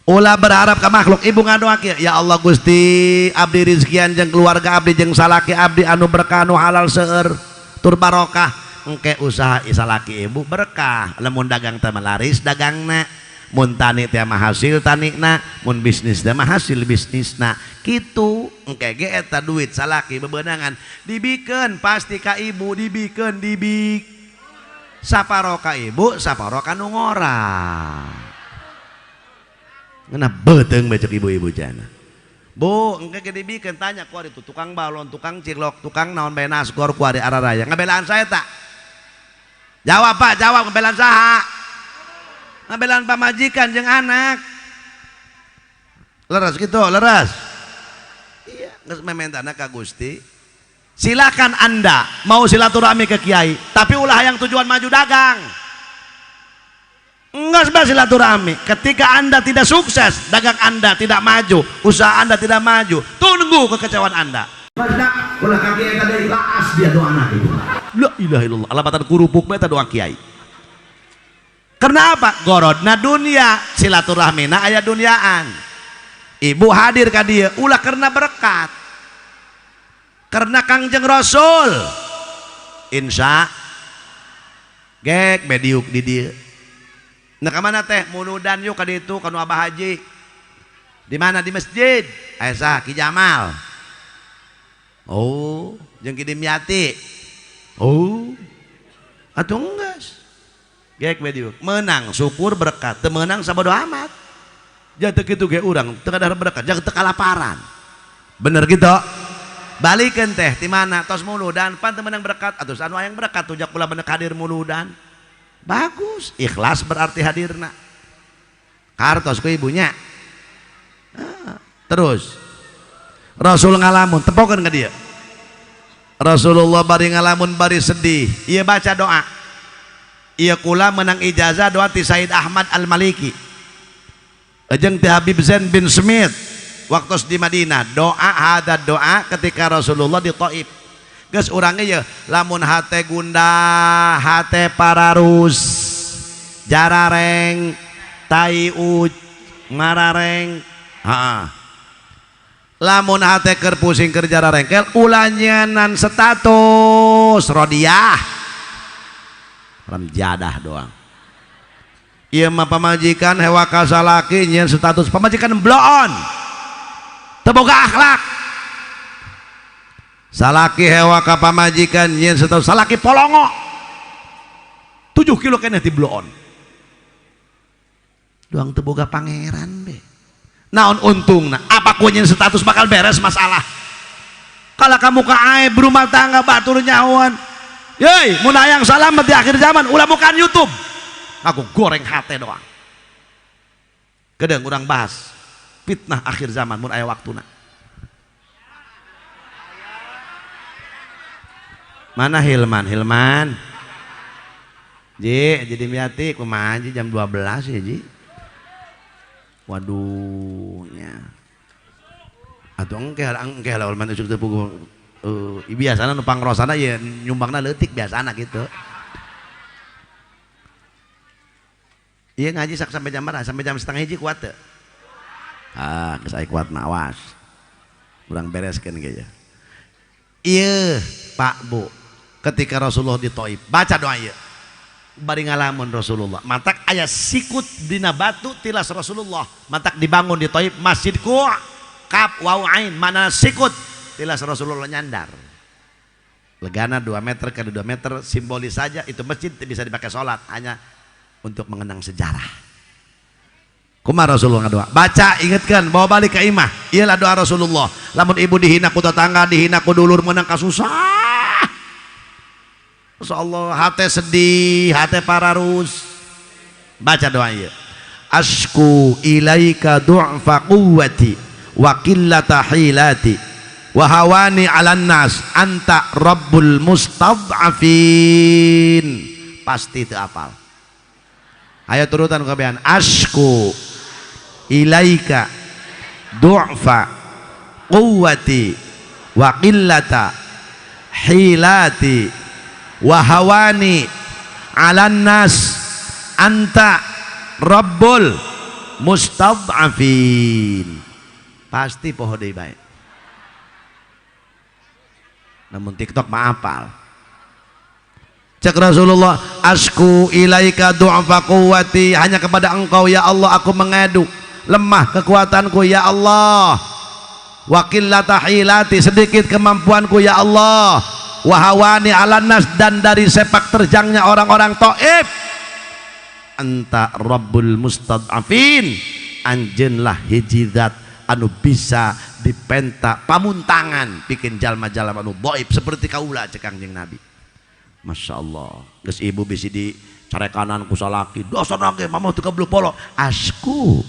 Ulah berharap ke makhluk. Ibu ngadoak ya Allah Gusti abdi rizkian jeung keluarga abdi jeung salaki abdi anu berkah anu halal seueur tur barokah engke usaha salaki ibu berkah. Lamun dagang teh laris dagangna, mun tani teh mah hasil tanina, mun bisnis teh mah hasil bisnisna. Kitu engke ge eta duit salaki bebeunangan dibikeun pasti ka ibu dibikeun dibik saparo ka ibu saparo ka nu ngora. Ngena beuteng becek ibu-ibu jana. Bu, engke gede bikin tanya ku itu tukang balon, tukang cilok, tukang naon bae nasgor ku ari araraya. Ngabelaan saya tak? Jawab Pak, jawab ngabelaan saha? Ngabelaan pamajikan jeung anak. Leres gitu, leres. Iya, geus mementana ka Gusti. Silakan Anda mau silaturahmi ke kiai, tapi ulah yang tujuan maju dagang. Enggak sebab silaturahmi. Ketika Anda tidak sukses, dagang Anda tidak maju, usaha Anda tidak maju, tunggu kekecewaan Anda. Badak ulah ka kiai tadi laas dia doa anak itu. La ilaha illallah. Alabatan kurupuk mah eta doa kiai. Karena apa? Gorodna dunia, silaturahmina aya dunyaan. Ibu hadir ka dieu ulah karena berkat. Karena Kangjeng Rasul. Insya gek bediuk di dieu. Nah kemana teh muludan yuk ka ditu kanu Abah Haji. Di mana? Di masjid. Esa Ki Jamal. Oh, jeung Ki Dimyati. Oh. Atuh enggeus. Gek bediuk. Menang syukur berkat, teu meunang sabodo amat. Jah teu kitu ge urang teu kadar berkat, jah teu kalaparan. Bener gitu. Balikeun teh ti mana? Tos muludan pan teu meunang berkat, atuh anu hayang berkat tujak kula bener hadir muludan. Bagus, ikhlas berarti hadirna. Kartos ku ibunya. Terus Rasul ngalamun, tepokeun ka dia. Rasulullah bari ngalamun bari sedih. Ieu baca doa. Ieu kula menang ijazah doa ti Said Ahmad Al-Maliki. Jeung ti Habib Zain bin Smith waktu di Madinah. Doa hada doa ketika Rasulullah di Taif. Geus urang ieu lamun hate gundah, hate pararus, jarareng, tai uj, marareng. Lamun hate keur pusing keur jarareng kel ulah nyeunaan status rodiah. Ramjadah doang. Ieu mah pamajikan hewa ka salaki nyeun status pamajikan bloon. Teu boga akhlak. Salaki hewa ka pamajikan nyeun status salaki polongo. 7 kilo keneh ti bloon. doang teu boga pangeran be. Naon untungna? Apa kunyin status bakal beres masalah? Kalau kamu ke aib berumah tangga batur nyawan, yey mun hayang salamet di akhir zaman ulah bukan YouTube. Aku goreng hate doang. Kedeng urang bahas fitnah akhir zaman mun aya waktuna. Mana Hilman? Hilman Ji, jadi miati kumaha Ji jam 12 ya Ji. Waduh nya. Atuh engke lah ulama usuk teu puguh. Biasana nu pangrosana ya nyumbangna leutik biasana gitu. Iya ngaji sak sampai jam berapa? Sampai jam setengah hiji kuat teu? Geus aya kuat awas. Urang bereskeun ge ya. Iya, Pak Bu. Ketika Rasulullah di Thaif, baca doa ieu. Bari ngalamun Rasulullah. Matak aya sikut dina batu tilas Rasulullah. Matak dibangun di Thaif Masjid Kaf waw ain mana sikut tilas Rasulullah nyandar. Legana 2 meter ke 2 meter simbolis saja itu masjid bisa dipakai sholat hanya untuk mengenang sejarah. Kumaha Rasulullah ngadoa? Baca ingetkan bawa balik ke imah. Iyalah doa Rasulullah. Lamun ibu dihina ku tetangga, dihina ku dulur menang kasusah. Masyaallah hate sedih, hate pararus. Baca doa ieu. Asku ilaika du'fa quwwati wa qillata hilati wa hawani 'alan nas anta rabbul mustad'afin. Pasti teu apal. Ayo turutan kabehan. Asku ilaika du'fa quwwati wa qillata hilati wa hawani 'alan nas anta rabbul mustad'afin. Pasti poho deui bae. Namun TikTok mah apal. Cek Rasulullah, asku ilaika du'afa quwwati, hanya kepada engkau ya Allah aku mengadu lemah kekuatanku ya Allah, wa qillata hilati sedikit kemampuanku ya Allah, wa hawani 'alan nas dan dari sepak terjangnya orang-orang Thaif, anta rabbul mustad'afin, anjeunlah hiji zat anu bisa dipenta pamuntangan bikin jalma-jalma anu dhaif seperti kaula cek Kangjeng Nabi. Masya Allah, geus ibu bisi di carekanan ku salaki dosa nage mamah teu kabluk polo asku.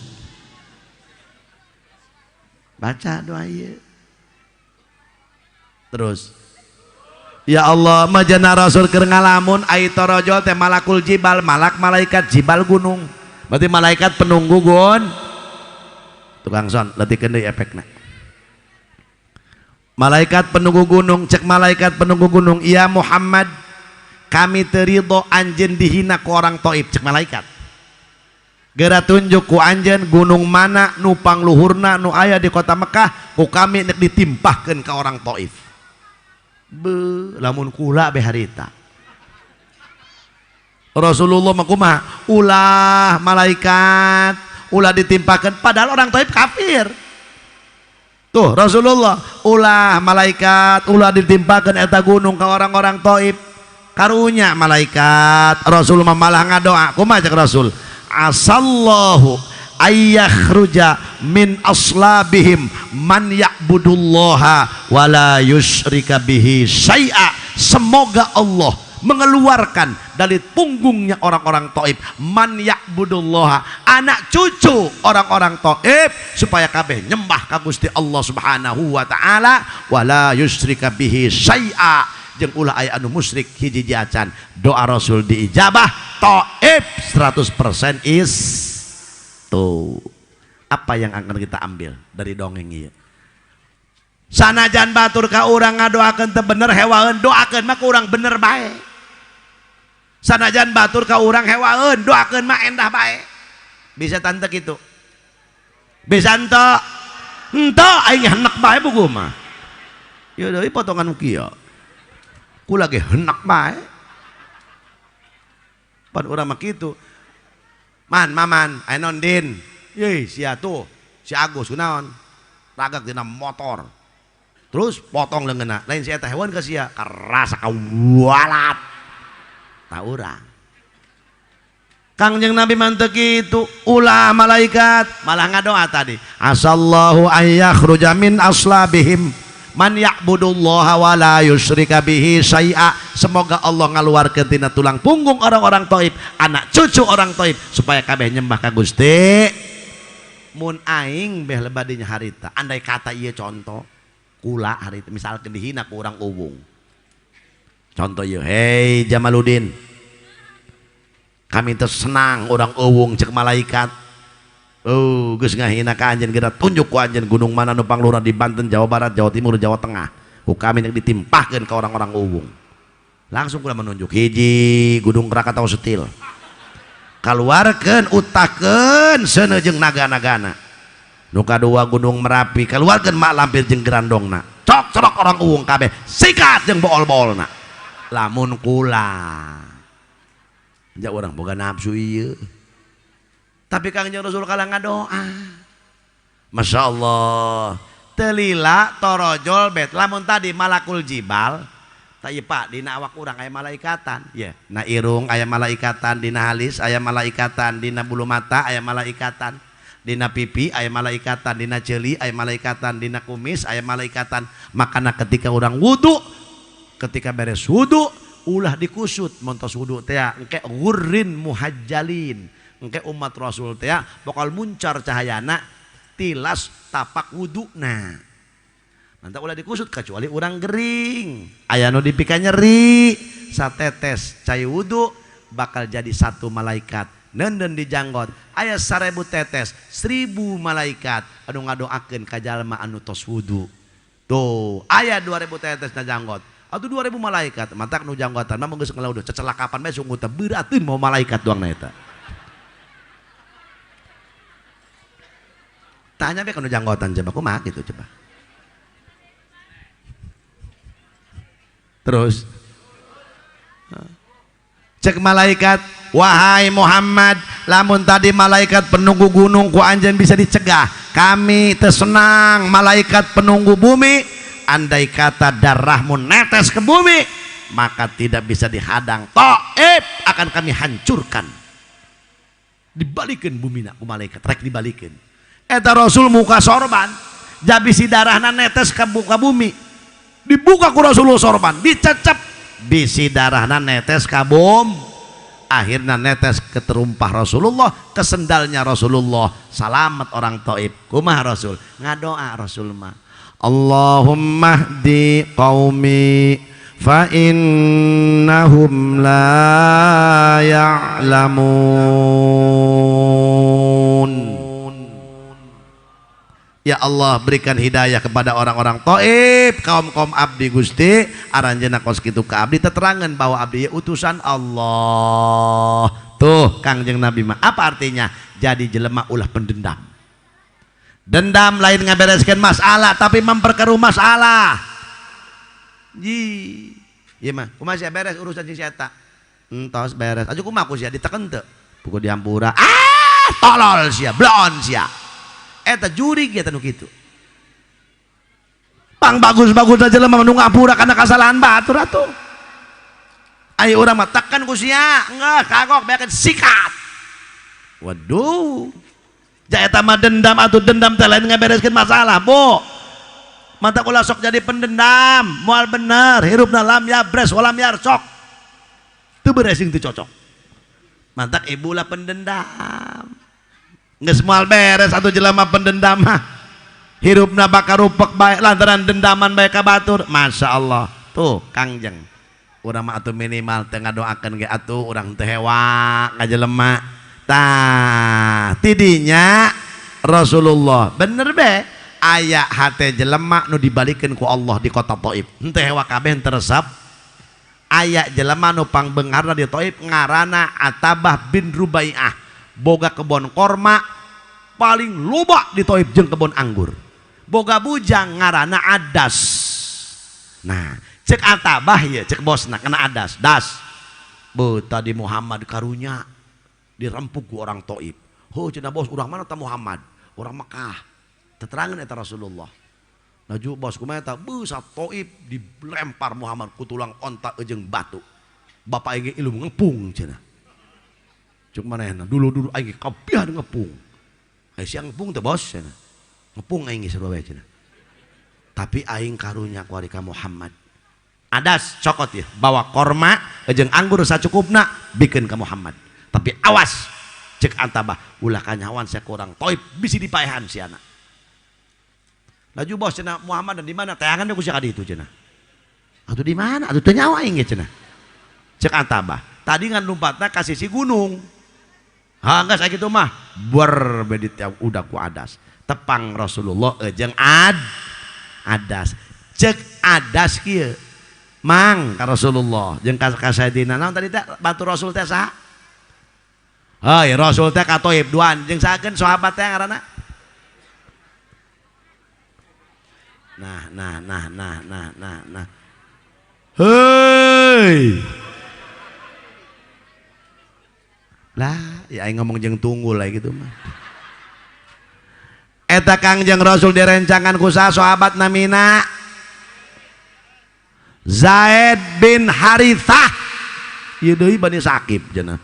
Baca doa ieu terus. Ya Allah majana Rasul keur ngalamun ai tarajul teh malakul jibal, malak malaikat jibal gunung, berarti malaikat penunggu gun. Tukang son letikeun deui efekna. Malaikat penunggu gunung, cek malaikat penunggu gunung, iya Muhammad kami terido anjen dihina ku orang Thaif, cek malaikat. Gera tunjuk ku anjen gunung mana nu pangluhurna nu aya di kota Mekah ku kami nek ditimpahkeun ka orang Thaif. Be lamun kula be harita. Rasulullah mah kumaha? Ulah malaikat, ulah ditimpahkeun padahal orang Thaif kafir. Tuh Rasulullah, ulah malaikat, ulah ditimpahkeun eta gunung ka orang-orang Thaif. Karunya malaikat Rasulullah malah ngadoa kumaha cek Rasul, asallahu ayyakhruja min aslabihim man ya'budullaha wala yusyrika bihi syai'a. Semoga Allah mengeluarkan dari punggungnya orang-orang Thaif man ya'budullaha, anak cucu orang-orang Thaif, supaya kabeh nyembah ka Gusti Allah Subhanahu wa taala wala yusyrika bihi syai'a, jeung ulah aya anu musyrik hiji acan. Doa Rasul diijabah, Thaif 100% is tuh. Apa yang akan kita ambil dari dongeng ieu? Sanajan batur ka urang ngadoakeun teu bener hewaeun doakeun mah ku urang bener bae. Sanajan batur ka urang hewaeun doakeun mah endah bae. Bisa tante kitu? Bisa ente? Ente aing henek bae buku mah. Ya deui potongan kieu. Ku lagi henek bae. Pan urang mah kitu. Man, maman, aya naon din? Yeuy, sia tuh, si Agus kunaon? Ragak dina motor. Terus potong leungeunna. Lain si eta hewan ka sia, karasa kawalat. Ta urang. Kangjeng Nabi mantek itu ulah malaikat malah ngadoa tadi asallahu ayyakhruja min aslabihim man ya'budullaha wa la yusyrika bihi syai'a. Semoga Allah ngaluarkeun tina tulang punggung orang-orang Thaif anak cucu orang Thaif supaya kabeh nyembah ka Gusti. Mun aing beh lebadinya harita andai kata ieu contoh kula harita misalkan dihina ku urang uwung contoh ieu hei Jamaluddin kami teh senang orang uwung cek malaikat geus ngahina ka anjeun geura tunjuk ku anjeun gunung mana nu panglurah di Banten Jawa Barat Jawa Timur Jawa Tengah ku kami nek ditimpahkeun ka orang-orang uwung langsung kula menunjuk hiji Gunung Krakatau Setil kaluarkeun utakeun seuneu naga-nagana nu kadua Gunung Merapi kaluarkeun mak lampir jeung gerandongna cok-corok orang uwung kabeh sikat jeung bool-boolna lamun kula jak orang boga nafsu ieu tapi Kangjeng Rasul kalah ngadoa Masya Allah telila torojol bet lamun tadi malakul jibal tak pak dina awak urang aya malaikatan ya na irung aya malaikatan dina halis aya malaikatan dina bulu mata aya malaikatan dina pipi aya malaikatan dina ceuli aya malaikatan dina kumis aya malaikatan makana ketika orang wudu ketika beres wudu ulah dikusut montos wudu teh engke gurrin muhajjalin engke umat Rasul teh bakal muncar cahayana tilas tapak wuduna mantap ulah dikusut kecuali urang gering aya nu dipika nyeri satetes cai wudu bakal jadi satu malaikat nenden di janggot aya 1000 tetes 1000 malaikat anu ngadoakeun ka jalma anu tos wudu tuh aya 2000 tetes na janggot atau 2000 malaikat mantak nu janggotan mah geus ngelauduh cecelakapan bae sungguh teh beurateun mau malaikat doang na eta tanya be kana janggotan coba kumaha kitu coba terus cek malaikat wahai Muhammad lamun tadi malaikat penunggu gunung ku anjeun bisa dicegah kami teu senang malaikat penunggu bumi andai kata darahmu netes ke bumi maka tidak bisa dihadang Thaif akan kami hancurkan dibalikeun bumina ku malaikat rek dibalikeun eta Rasul muka sorban jabisi darahna netes ka bumi dibuka ku Rasulullah sorban dicecep bisi darahna netes ka bum akhirnya netes ke terumpah Rasulullah ke sendalnya Rasulullah salamet orang Thaif kumaha Rasul ngadoa Rasul mah Allahumma hdi qaumi fa innahum la ya'lamun. Ya Allah berikan hidayah kepada orang-orang Thaif kaum-kaum abdi Gusti aranjeunna kos kitu ka abdi teterangan bahwa abdi utusan Allah tuh Kangjeng Nabi mah apa artinya jadi jelema ulah pendendam dendam lain ngabereskeun masalah tapi memperkeruh masalah ji ieu mah kumaha sia beres urusan si eta entos beres aja kumaha ku sia diteken teu pukul dihampura tolol sia blon sia eta jurig ya tanu kitu pang bagus-bagus aja lemah nu ngapura karena kesalahan batur atuh ayo urang mah tekan ku sia enggak kagok beakeun sikat waduh ja eta mah dendam atuh dendam teh lain ngabereskeun masalah bo mata ulah sok jadi pendendam moal bener hirupna lam yabres walam yarcok teu beresing teu cocok mantak ibu lah pendendam geus moal beres atuh jelema pendendam mah hirupna bakal rupek bae lantaran dendaman bae ka batur Masya Allah tuh Kangjeng urang mah atuh minimal teu ngadoakeun ge atuh urang teu hewa ngajelema tah tidinya Rasulullah bener be aya hate jelema nu dibalikeun ku Allah di kota Thaif henteu hewa kabeh henteu resep aya jelema nu pangbeungarna di Thaif ngaranna Atabah bin Rubai'ah boga kebon korma paling loba di Thaif jeung kebon anggur boga bujang ngaranna Adas nah cek Atabah ya cek bosna kena Adas das bu tadi Muhammad karunya dirempuk ku orang Thaif oh cenah bos urang mana ta Muhammad orang Mekah teterangan eta Rasulullah laju bos kumaha eta beusat Thaif dilempar Muhammad ku tulang onta jeung batu bapak ge ilmu ngepung cenah cuk manehna dulu aing kapian ngepung. Ai siang ngepung teh bos cenah. Ngepung aing geus bae cenah. Tapi aing karunya ku ari ka Muhammad. Adas cokot ya, bawa korma jeung anggur sacukupna bikin ka Muhammad. Tapi awas cek antabah ulah kanyawan saya kurang toib bisi dipaehan si anak. Laju bos cenah Muhammad dan di mana? Tayangan ku sia ka ditu cenah. Atuh di mana? Atuh teu nyawa aing cenah. Cek antabah. Tadi ngan lompatna ka sisi gunung. Hangga sakitu mah berbedit udah ku adas. Tepang Rasulullah jeung adas. Cek adas kieu. Mang ka Rasulullah jeung ka Sayyidina naon tadi teh batu Rasul teh saha? Heuy Rasul teh ka Thaib duan jeung sakeun sahabat teh ngaranna? Nah. Heuy. Lah, ya aing ngomong jeung tunggul lah gitu mah. Eta Kangjeng Rasul direncangan ku sahabat namina Zaid bin Harithah. Ieu deui Bani Sakib cenah.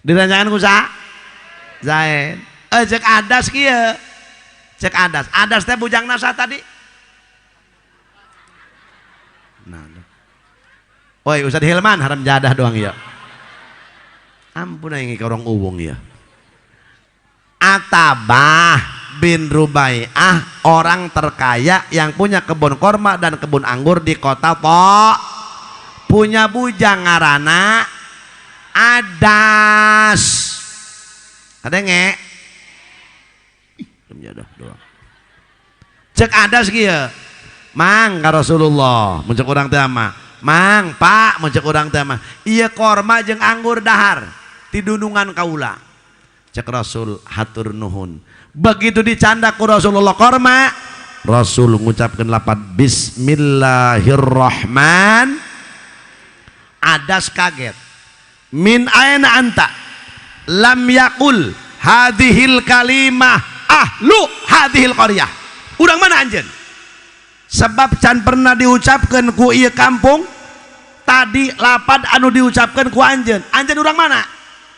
Direncangan ku saha? Zaid. Cek adas kieu. Cek adas. Adas teh bujangna saha tadi? Nah. Oi Ustaz Hilman haram jadah doang ya. Ampun aing ke orang uwung ya. Atabah bin Rubai'ah orang terkaya yang punya kebun korma dan kebun anggur di kota punya bujang ngarana Adas. Ada nge? Jadah doang. Cek Adas kieu. Mang ka Rasulullah, mun cek urang teh mah. Mang, Pak, mun cek urang teh mah. Ieu korma jeung anggur dahar ti dunungan kaula. Cek Rasul hatur nuhun. Begitu dicanda ku Rasulullah korma, Rasul ngucapkeun lafaz bismillahirrahman. Adas kaget. Min aina anta? Lam yakul hadhil kalimah ahlu hadhil qaryah. Urang mana anjeun? Sebab can pernah diucapkan ku ieu kampung tadi lapad anu diucapkan ku anjeun. Anjeun urang mana?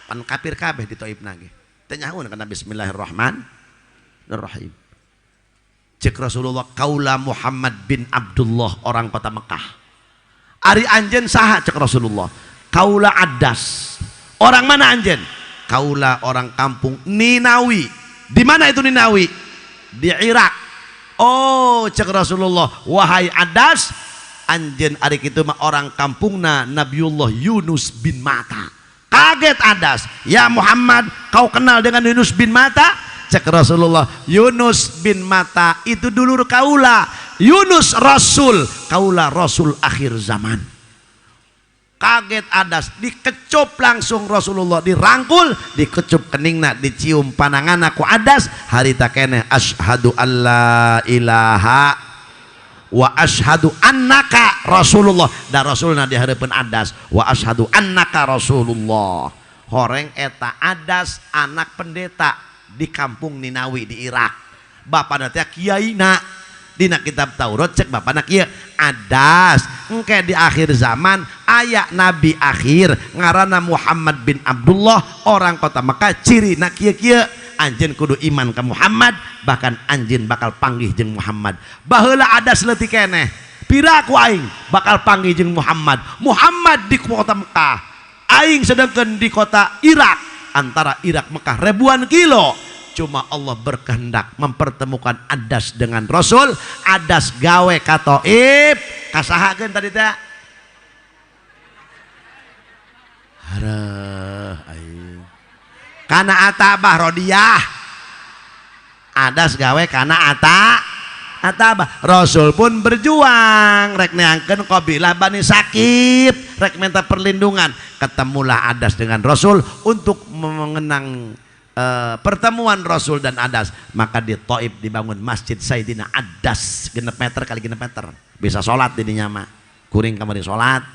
Pan kafir kabeh di Thaibna ge. Teu nyahoun kana bismillahirrahmanirrahim. Cek Rasulullah kaula Muhammad bin Abdullah orang kota Mekah. Ari anjeun saha cek Rasulullah? Kaula Adas. Orang mana anjeun? Kaula orang kampung Ninawi. Di mana itu Ninawi? Di Irak. Oh cek Rasulullah wahai Adas anjeun ari kitu mah orang kampungna Nabiullah Yunus bin Matta. Kaget Adas, ya Muhammad kau kenal dengan Yunus bin Matta? Cek Rasulullah Yunus bin Matta itu dulur kaula. Yunus Rasul, kaula Rasul akhir zaman. Kaget Adas, dikecup langsung Rasulullah, dirangkul, dikecup keningna, dicium pananganna ku Adas. Harita keneh asyhadu alla ilaha wa asyhadu annaka Rasulullah. Da Rasulna di hareupeun Adas, wa asyhadu annaka Rasulullah. Horeng eta Adas anak pendeta di kampung Ninawi di Irak. Bapana teh kiyaina. Dina kitab Taurat cek bapana kieu Adas engke di akhir zaman aya nabi akhir ngaranna Muhammad bin Abdullah orang kota Mekah. Cirina kieu-kieu anjeun kudu iman ka Muhammad, bahkan anjeun bakal panggih jeung Muhammad. Baheula Adas leutik keneh pira ku aing bakal panggih jeung Muhammad. Muhammad di kota Mekah, aing sedangkeun di kota Irak, antara Irak Mekah ribuan kilo. Cuma Allah berkehendak mempertemukan Adas dengan Rasul. Adas gawe ka Thaib, kasahakeun tadi teh? Hareuh aing. Kana atabah rodiyah. Adas gawe kana atabah. Rasul pun berjuang rek neangkeun qabilah Bani Sakib, rek minta perlindungan. Ketemulah Adas dengan Rasul untuk mengenang pertemuan Rasul dan Adas. Maka di Thaib dibangun masjid Sayyidina Adas 6 meter kali 6 meter, bisa sholat di dinya mah kuring kamari sholat.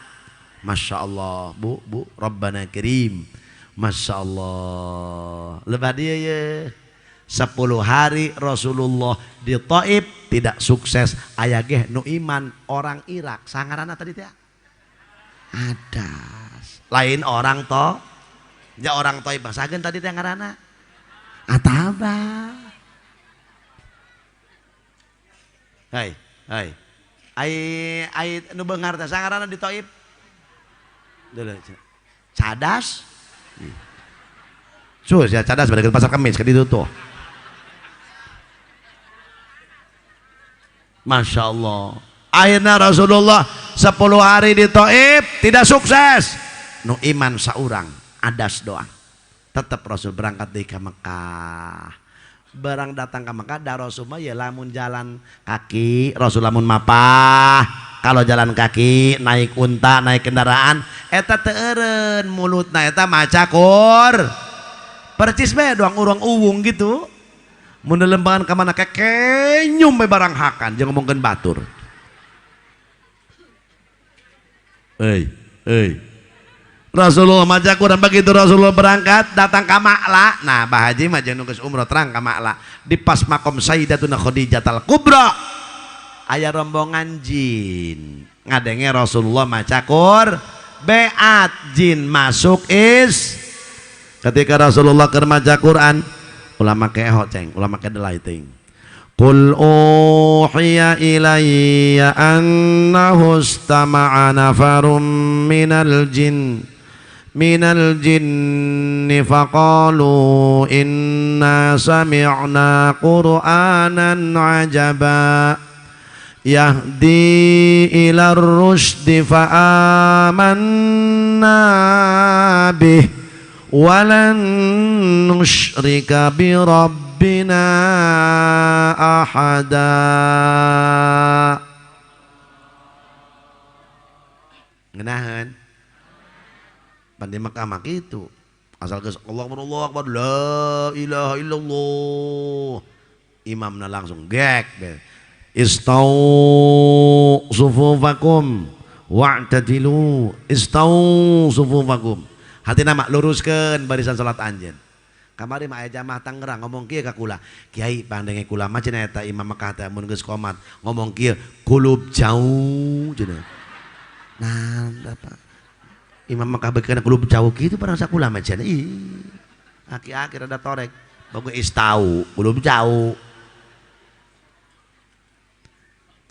Masya Allah bu Rabbana Karim, Masya Allah lebah dia ya 10 hari Rasulullah di Thaib tidak sukses. Aya ge nu iman orang Irak sangarana tadi teh Adas. lain orang to ja orang toy basageun tadi teh ngaranna Ataba. Hai ai nu beungar teh sangaranna di Taif dulu Cadas sus ya Cadas bade ke pasar Kemis ke ditu tuh. Masya Allah akhirnya Rasulullah 10 hari di Taif tidak sukses nu iman saurang adas doang tetap Rasul berangkat dari Mekah barang datang ke Mekah dah Rasul mah ya lamun jalan kaki Rasul lamun mapah kalau jalan kaki naik unta naik kendaraan eta teu eureun mulutna eta maca Qur percis bae doang urang uwung gitu mun lembangan ka mana kenyum bae barang hakan jeung ngomongkeun batur. Rasulullah maca Quran begitu Rasulullah berangkat datang ke Ma'la. Nah Bah Haji mah jeung geus umroh terang ke Ma'la di pas makom Sayyidatuna Khadijatul Kubra aya rombongan jin ngadenge Rasulullah maca Qur beat jin masuk ketika Rasulullah keur maca Quran ulama keho ceng ulama kedelai ting Qul uhiya ilayya annahu istama'a nafarum minal jinni faqalu inna sami'na qur'anan ajaba yahdi ilar rusydi fa amanna bih walan nusyrika bi rabbina ahada. Ngeunaheun pan di Mekah mah kitu asal geus Allahu akbar la ilaha illallah imamna langsung gek istau sufufakum wa'tadilu istau sufufakum hatina mak luruskeun barisan salat anjeun. Kamari mah aya jamaah Tangerang ngomong kieu ka kula Kiai pandenge kula mah cenah eta imam Mekah teh mun geus qomat ngomong kieu kulub jauh cenah. Nah apa imam Mekah beukana kulub jauh kitu barang sakula mah cenah ih aki-aki rada torek bagus istau kulub jauh.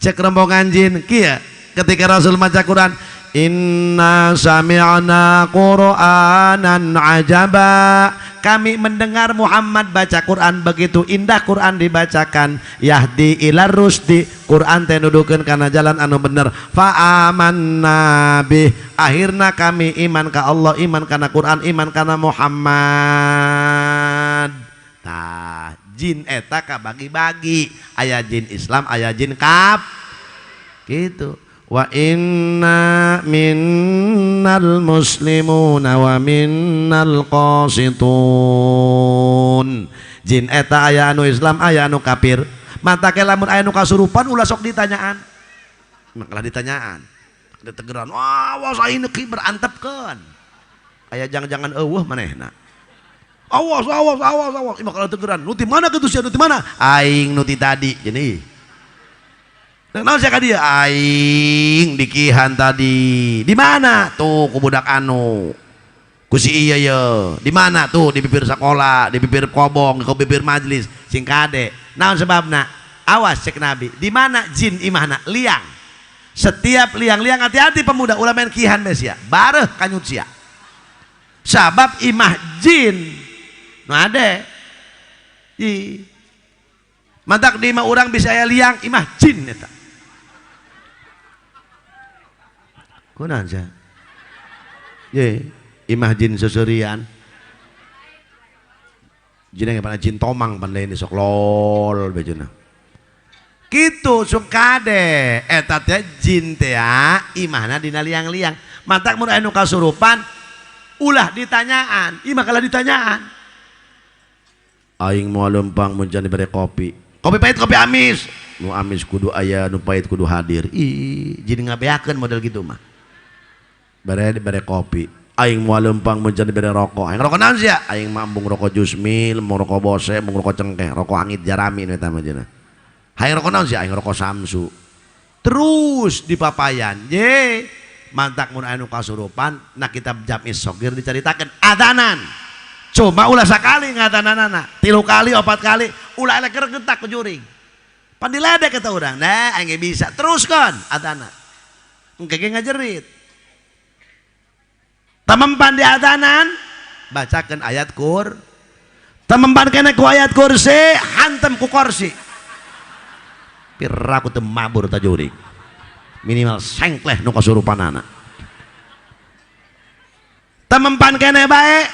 Cek rombongan jin kieu ketika Rasul maca Quran inna sami'na qur'anan ajaba kami mendengar Muhammad baca Quran begitu indah Quran dibacakan yahdi ilar rusdi Quran teh nuduhkeun kana jalan anu bener fa amanna bih akhirna kami iman ka Allah iman kana Quran iman kana Muhammad. Tah jin eta kabagi-bagi aya jin Islam aya jin kaf gitu. Wa inna minnal muslimuna wa minnal qasitun jin eta aya anu Islam aya anu kafir mata ke lamun aya anu kasurupan ulah sok ditanyaan makalah ditanyaan ada tegeran awas ayeuna ki berantepkeun aya jangan-jangan eueuh manehna awas makalah tegeran nu ti mana kitu sia nu ti mana aing nu ti tadi jeuni. Naon sia ka dieu aing dikihan tadi. Di mana? Tuh ku budak anu. Ku si ieu ye. Di mana tuh? Di bibir sekolah, di bibir kobong, di bibir majelis. Sing kade. Naon sebabna? Awas cek Nabi. Di mana jin imahna? Liang. Setiap liang-liang hati-hati pemuda ulah main kihan we sia. Bareuh kanyut sia. Sabab imah jin. Nu ade. Ih. Mantak di imah urang bisa aya liang imah jin eta. Kunaon sia? Ye, imah jin seserian. Jin yang pana jin tomang pan lain sok lol bejuna. Kitu sok kade eta teh jin teh imahna dina liang-liang. Mantak mun anu kasurupan ulah ditanyaan, imah kalah ditanyaan. Aing moal lempang mun jan dibere kopi. Kopi pahit kopi amis. Nu amis kudu aya, nu pahit kudu hadir. Ih, jadi ngabeakeun model gitu mah. Bare kopi aing moal lempang mun jan dibere rokok aing rokok naon sia aing mah embung rokok Jusmil embung rokok Bose embung rokok cengkeh rokok angit jarami nu eta mah cenah aing rokok naon sia aing rokok Samsu terus dipapayan ye mantak mun anu kasurupan na kitab Jami' Shaghir diceritakeun adanan cuma ulah sakali ngadananana 3 kali 4 kali ulah elek getak ku juring pan diledek kata urang nah engge bisa teruskan adanan engke ngajerit tamempan di adanan bacakeun ayat kur tamempan kene ku ayat kursi hantem ku kursi piraku teu mabur ta juring minimal sengkleh nu kasurupanana tamempan kene bae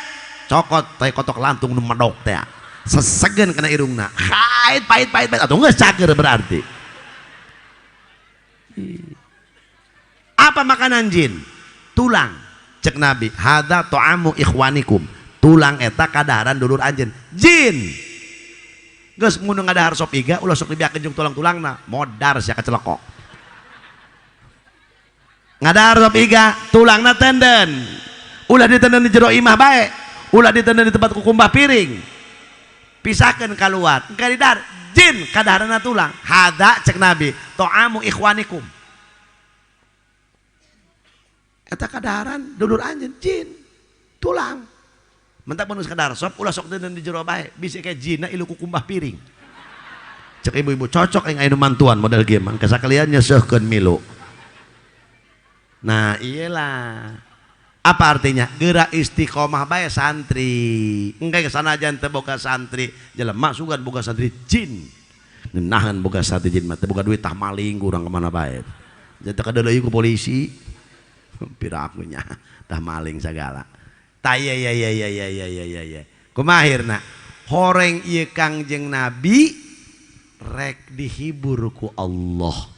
cokot teh kotok lantung nu medok teh sesegen kena irungna pahit atau geus cager berarti apa makanan jin tulang cek Nabi hada ta'amu ikhwanikum tulang eta kadaharan dulur anjeun jin geus mun ngadahar sop iga ulah sok dibiakeun jeung tulang-tulangna modar sia kacelokok ngadahar sop iga tulangna tenden ulah ditenden di jero imah bae ulah ditenden di tempat kukumbah piring pisahkeun kaluar engke didahar jin kadaharanna tulang hada cek Nabi ta'amu ikhwanikum eta kadaharan dulur anjeun jin tulang mentak penuh kadahar sop ulah sok ditenden di jero bae bisi kayak jinna ilu kukumbah piring cek ibu-ibu cocok yang anu mantuan model game angka sakalian nyeseuhkeun milu nah iyalah apa artinya gerak istiqomah bae santri engke sanajan teu boga santri jelema sugan boga santri jin ngeunaheun boga santri jin mah teu boga duit tah maling urang kemana bae jadi kadeuleuy ku polisi pirakunya tah maling segala tah ya kumahirna horeng ieu Kangjeng Nabi rek dihibur ku Allah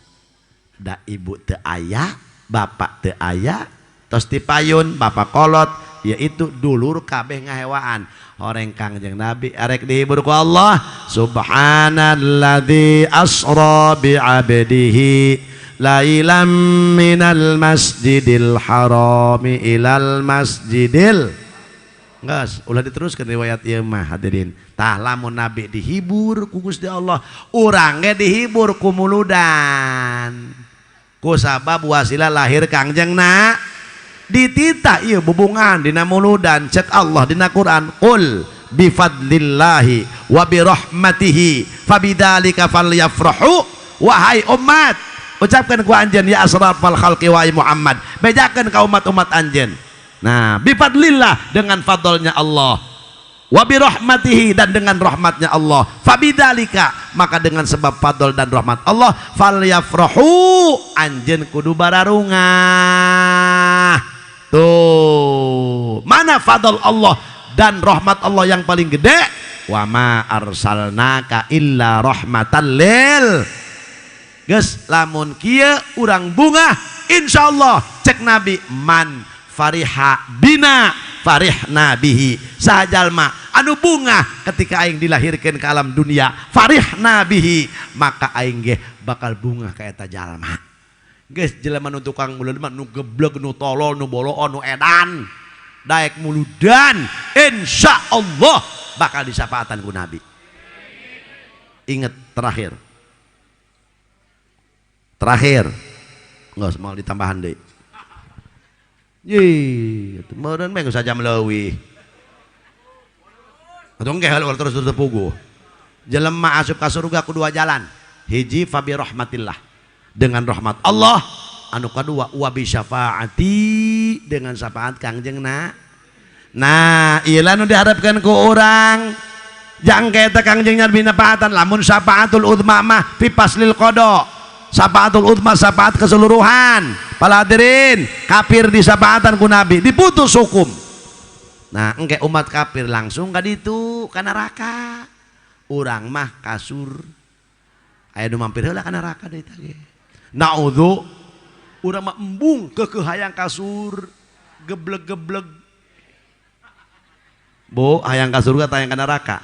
da ibu teu aya bapak teu aya tos dipayun bapak kolot yaitu dulur kabeh ngahewaan horeng Kangjeng Nabi arek dihibur ku Allah subhanalladzi asra bi 'abdihi lailam minal masjidil harami ilal masjidil geus ulah diteruskeun riwayat ieu mah hadirin tah lamun Nabi dihibur ku Gusti Allah urang ge dihibur ku muludan ku sabab wasilah lahir Kangjengna dititah ieu bubungan dina muludan cek Allah dina Quran qul bifadlillahi wa birahmatihi fabidzalika falyafrahu wahai umat ucapkan ku anjeun ya asrafal khalqi wa Muhammad bejakeun ka umat-umat anjeun nah bifadlillah dengan fadlnya Allah wa birahmatihi dan dengan rahmatnya Allah fabidzalika maka dengan sebab fadl dan rahmat Allah falyafrahu anjeun kudu bararungah tuh mana fadl Allah dan rahmat Allah yang paling gede wa ma arsalnaka illa rahmatan lil geus lamun kieu urang bunga insyaallah cek Nabi man fariha bina farihna bihi sajalma anu bunga ketika aing dilahirkeun ke alam dunia farihna bihi maka aing ge bakal bunga ka eta jalma geus jelema nu tukang muludan mah nu geblek nu tolol nu boloon nu edan daek muludan insyaallah bakal disafaatan ku Nabi inget terakhir nggak mau ditambahan deh ye meureun mah geus sajam leuwih atuh engke hal terus puguh jelema asup ka surga ku dua jalan hiji fa bi rahmatillah dengan rahmat Allah anu kadua wa bi syafaati dengan syafaat Kangjengna nah ieu nu diharapkeun ku urang jang eta Kangjengna binapaatan lamun syafaatul uzma mah fi paslil qada syafaatul uzma syafaat keseluruhan para hadirin kafir di syafaatan ku Nabi diputus hukum nah engke umat kafir langsung ka ditu ka neraka urang mah kasur aya nu mampir heula ka neraka deui tah ge naudzu urang mah embung keukeuh hayang kasur gebleg-gebleg bo hayang ka surga tah hayang ka neraka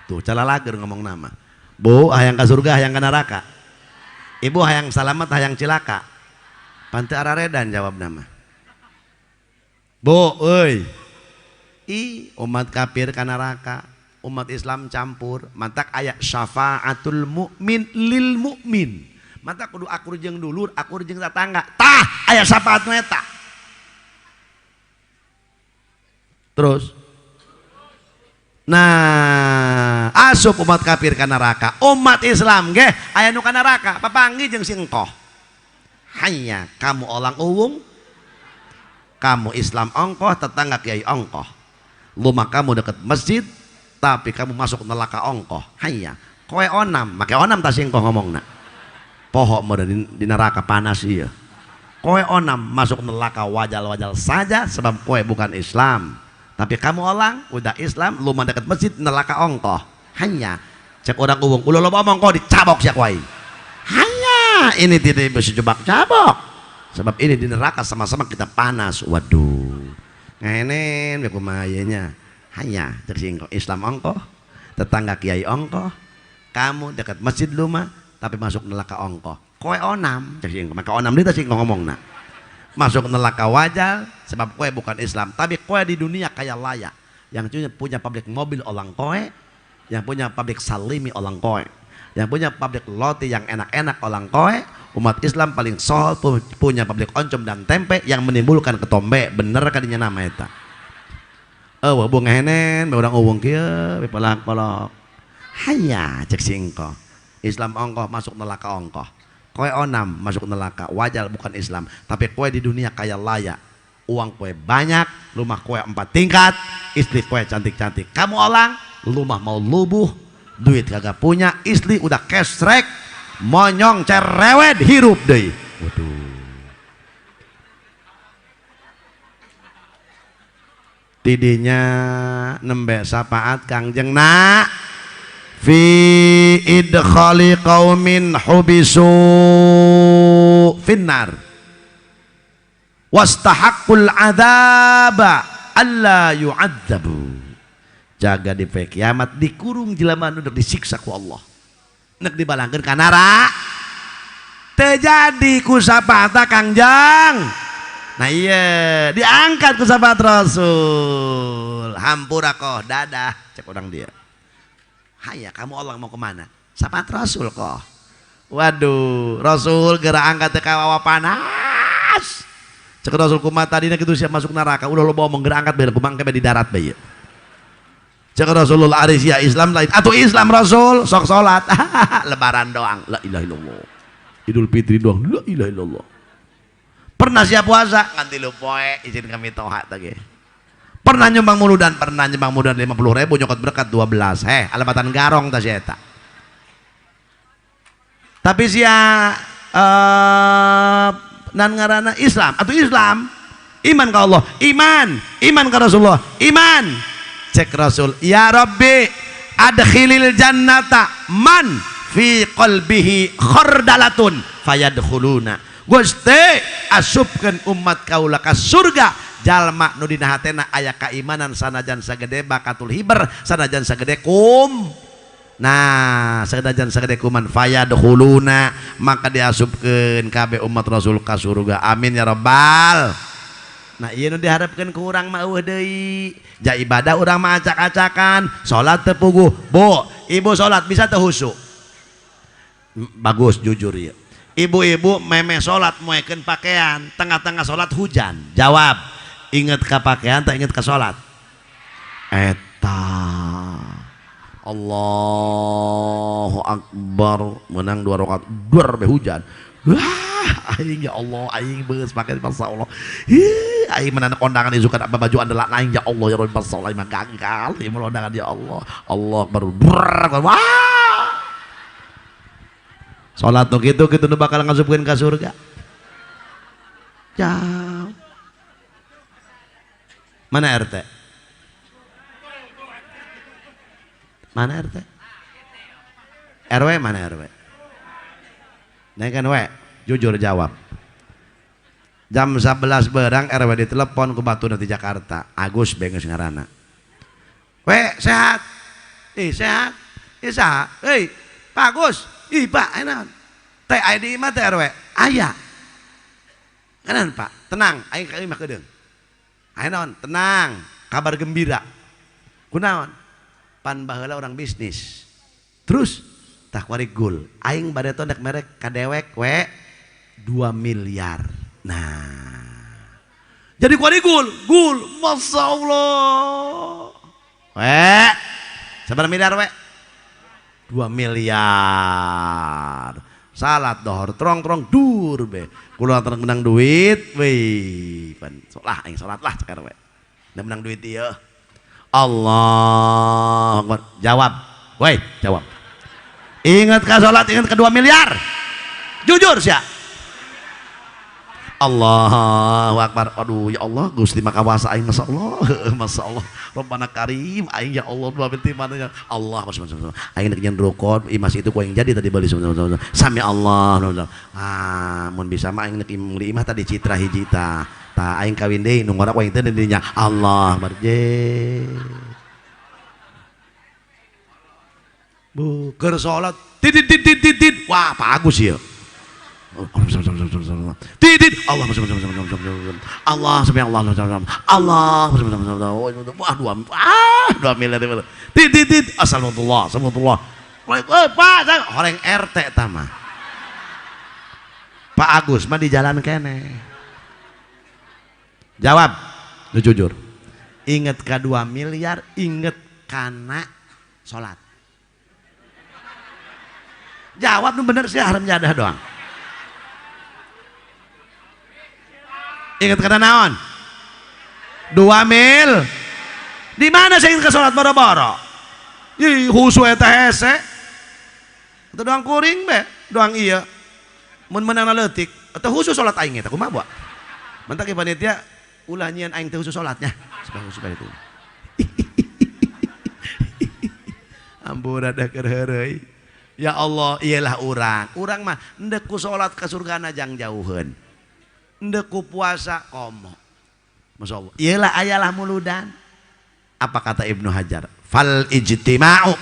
tuh calalager ngomong nama bo hayang ka surga hayang ka neraka ibu hayang salamet hayang cilaka pante araredan jawab nama bo euy umat kafir ka neraka umat Islam campur mantak aya syafaatul mukmin lil mukmin mata kudu akur jeung dulur, akur jeung tetangga. Tah aya sapaat nu eta. Terus nah asup umat kafir ka neraka, umat Islam ge aya nu ka neraka papanggih jeung si engkoh. Hanya kamu orang uwung, kamu Islam ongkoh, tetangga kiai ongkoh. Rumah kamu dekat masjid tapi kamu masuk neraka ongkoh. Hanya kowe onam, make onam tas engkoh ngomongna. Poho meureun di neraka panas ieu. Kowe onam masuk neraka wajal-wajal saja sebab kowe bukan Islam. Tapi kamu orang udah Islam, rumah dekat masjid neraka ongkoh. Hanya cek orang uwung, ulah loba omong kok dicabok sia kowe. Hanya ini tidak bisa jebak cabok. Sebab ini di neraka sama-sama kita panas. Waduh. Ngenen we kumaha nya. Hanya cek singko Islam ongkoh, tetangga kiai ongkoh, kamu dekat masjid rumah tapi masuk neraka ongkoh. Kowe onam, cek singko. Maka onam dia singko ngomongna. Masuk neraka wajar sebab kowe bukan Islam, tapi kowe di dunia kaya layak. Yang punya pabrik mobil orang kowe, yang punya pabrik salimi orang kowe, yang punya pabrik roti yang enak-enak orang kowe. Umat Islam paling soal punya pabrik oncom dan tempe yang menimbulkan ketombe. Bener kadinya nama eta. Wabung ngehenen, orang uwung kieu, pelak-pelak. Hanya cek singko. Islam ongkoh masuk neraka ongkoh. Kowe onam masuk neraka wajar bukan Islam, tapi kowe di dunia kaya layak, uang kowe banyak, rumah kowe 4 tingkat, istri kowe cantik-cantik. Kamu orang rumah mau lubuh, duit kagak punya, istri udah kesrek, monyong cerewet hirup deui. Waduh. Tidinya nembe sapaat Kangjeng nak fi idkhali qaumin hubisu finnar wastahaqqul adzaba alla yu'adzabu. Jaga di poe kiamat dikurung jelema nu disiksa ku Allah, neuk dibalangkeun ka neraka. Teu jadi ku sapaata Kangjeng. Nah iya diangkat ku sahabat Rasul. Hampura koh dadah cek orang dia. Haya kamu Allah mau kemana? Sahabat Rasul kok. Waduh, Rasul gerak angkat ke wawa panas. Cek Rasul kumat tadi nak itu siap masuk neraka. Udah lo bawa menggerak angkat biar kumang kebe di darat bayi. Cek Rasulullah Arisia Islam lain. Atau Islam Rasul sok sholat. Lebaran doang. La ilaha illallah. Idul Fitri doang. La ilaha illallah. Pernah siap puasa nganti lu poe izin kami tohat lagi. Pernah nyumbang muludan 50.000 nyokot berkat 12. Alamatan garong ta eta. Tapi sia nan ngaranna Islam atau Islam iman ka Allah, iman ka Rasulullah, iman. Cek Rasul, ya Rabbi adkhilil jannata man fi qalbihi khardalatun fayadkhuluna. Gusti asupkeun umat kaula ka surga jalma nu dina hatena aya keimanan sanajan sagede bakatul hiber, sanajan sagede kum. Nah, sanajan sagede kuman fayadkhuluna, maka diasupkeun kabeh umat Rasul ka surga. Amin ya rabbal. Nah, ieu nu diharapkeun ku urang mah eueuh deui. Ja ibadah urang mah acak-acakan, salat teu puguh. Bu, ibu salat bisa teu husu? Bagus jujur ya. Ibu-ibu meme salat moekeun pakaian, tengah-tengah salat hujan. Jawab, inget ka pakaian tak inget ka salat? Eta. Allahu Akbar, menang 2 rakaat, dur be hujan. Wah, aing ya Allah, aing beus pakai masyaallah. Aing menang kondangan isukan apa baju andalan aing ya Allah ya Rabbi masyaallah mah gagal ieu kondangan ya Allah. Allah baru wah. Salat nu kitu nu bakal ngasupkeun ka surga. Jauh. Mana RT? Mana RT? RW mana RW? Naikkan W, jujur jawab. Jam 11 berang RW ditelepon ku Batu di Jakarta. Agus bengeus ngaranna. Sehat. Sehat. Sehat. Pak Agus. Pak, enak. Teh aya di imah teh RW. Aya. Kanan Pak, tenang, aing ka imah kedeung. Aya naon? Tenang, kabar gembira. Kunaon? Pan baheula orang bisnis. Terus tah kuari gul aing bareto nek merek kadewek we 2 miliar. Nah jadi kuari gul masya Allah seberapa miliar we 2 miliar salat dohor trong dur be kula terang menang duit we pan solah aing salat lah cekar we da menang duit ieu Allah Akbar jawab woi jawab ingat ka salat ingat ke 2 miliar jujur sia Allahu Akbar. Aduh ya Allah Gusti makawasa aing masya Allah Rabbana Karim aing ya Allah dua binti mana ya Allah masya aing nek nyen rukun imas itu ku yang jadi tadi bali sami Allah mun bisa mah aing nek imah tadi citra hiji ta aing kawin deui nu ngora ku aing teh dinya Allah marje bu keur salat tidit wah bagus ya tidit Allah Allah subhanallah Allah wah 2 miliar tidit assalamualaikum Pak orang RT tama Pak Agus mah di jalan kene jawab lu jujur inget ka 2 miliar inget kana salat jawab nu bener sih haram jadah doang ingat kata naon 2 mil di mana saya ingin ke sholat boro-boro husu eta hese itu doang kuring be doang iya mun menang leutik atau khusus sholat aing eta kumaha buat mentak ieu panitia ulah nyieun aing teh khusus sholatnya supaya itu ampun ada keur heureuy ya Allah iyalah urang mah endek ku sholat ka surgana jang jauheun endek ku puasa komo masya Allah iyalah ayalah muludan apa kata Ibnu Hajar fal ijtima'u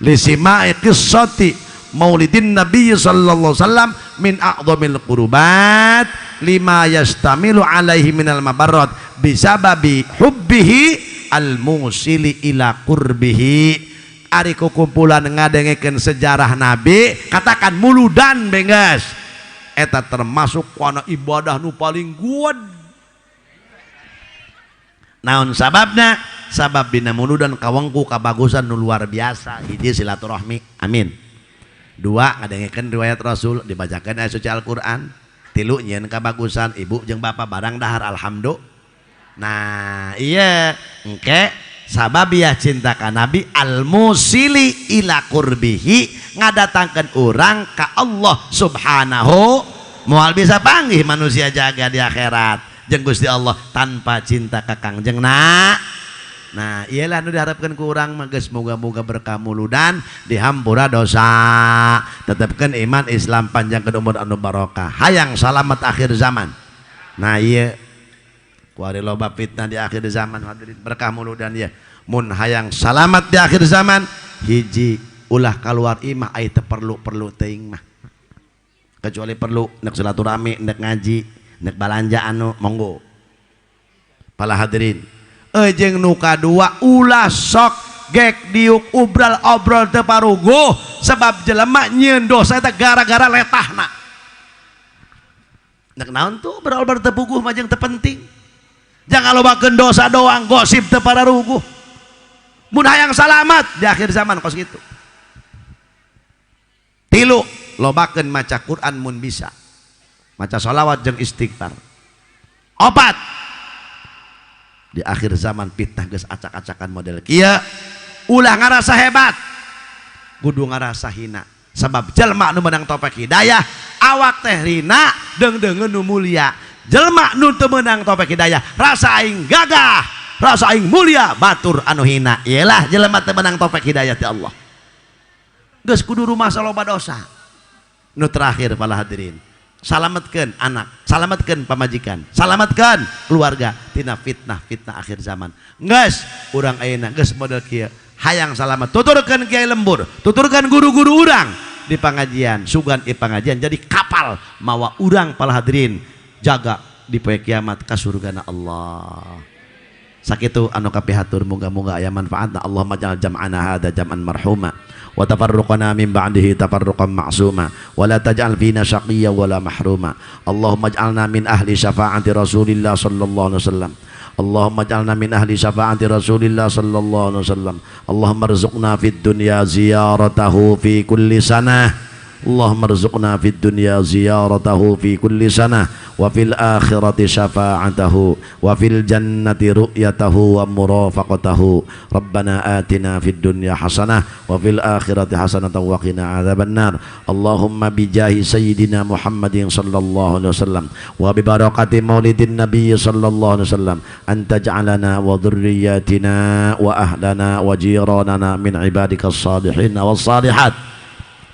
lisima'i qissati maulidin Nabi sallallahu alaihi wasallam min a'dhamil qurubat lima yastamilu alaihi minal mabarrat bisababi hubbihi al musili ila qurbihi ari kumpulan ngadengekeun sejarah Nabi katakan muludan bengas eta termasuk wana ibadah nu paling guad naon sababna sabab dina muludan kawengku kabagusan nu luar biasa hiji silaturahmi amin 2 ngadengekeun riwayat Rasul dibacakeun ayat suci Al-Qur'an 3 nyieun kabagusan ibu jeung bapak barang dahar alhamdulillah nah iya engke sababiyah cinta ka Nabi al-musili ila qurbihi ngadatangkeun urang ka Allah subhanahu moal bisa panggih manusia jaga di akhirat jeung Gusti Allah tanpa cinta ka kangjengna nah iyalah nu diharapkeun ku urang mah geus moga-moga berkah muludan dihampura dosa tetepkeun iman Islam panjangkeun umur anu barokah hayang salamet akhir zaman nah ieu kuari loba fitnah di akhir zaman hadirin berkah muludan ya mun hayang salamat di akhir zaman hiji ulah keluar imah aya teu perlu teuing mah kecuali perlu nek silaturahmi nek ngaji nek balanja anu monggo pala hadirin jeung nu kadua ulah sok gek diuk ubral obrol teu paruguh sebab jelema nyieun dosa eta gara-gara letahna nek naon tuh berobrol teu puguh mah jeung teu penting jangan lobakeun dosa doang gosip teu pararuguh mun hayang salamat di akhir zaman kos kitu 3 lobakeun maca Quran mun bisa maca sholawat jeung istighfar 4 di akhir zaman fitnah geus acak-acakan model kieu ulah ngarasa hebat kudu ngarasa hina sabab jelma nu meunang topik hidayah awak teh rina deung-deungeun nu mulia jelma nu teu meunang topik hidayah rasa aing gagah rasa aing mulia batur anu hina iyalah jelema teu meunang topik hidayah ti Allah geus kudu rumah saloba dosa nu terakhir para hadirin salametkeun anak salametkeun pamajikan salametkeun keluarga tina fitnah akhir zaman geus urang ayeuna geus model kieu hayang salamet tuturkeun kiai lembur tuturkeun guru-guru urang di pangajian sugan pengajian jadi kapal mawa urang para hadirin jaga di poe kiamat ka surgana Allah sakitu anu kapihatur muga-muga aya manfaatna. Allahumma ja'al jam'ana hadza jam'an marhuma wa tafarruqana min ba'dihi tafarruqan ma'suma wa la taj'al fina syaqiyya wa la mahruma. Allahumma ij'alna min ahli syafaati Rasulillah sallallahu alaihi wasallam. Allahumma ij'alna min ahli syafaati Rasulillah sallallahu alaihi wasallam. Allahumma rzuqna fid dunya ziyaratahu fi kulli sanah. Allahumma rzuqna fid dunya ziyaratahu fi kulli sanah wa fil akhirati syafa'atahu wa fil jannati ru'yatahu wa murafaqatahu. Rabbana atina fid dunya hasanah wa fil akhirati hasanatan wa qina adzabannar. Allahumma bijahi sayyidina Muhammadin sallallahu alaihi wasallam wa bi barakati maulidin nabiy sallallahu alaihi wasallam anta ja'alana wa dhurriyyatina wa ahlana wa jiranana min ibadikas salihin was salihat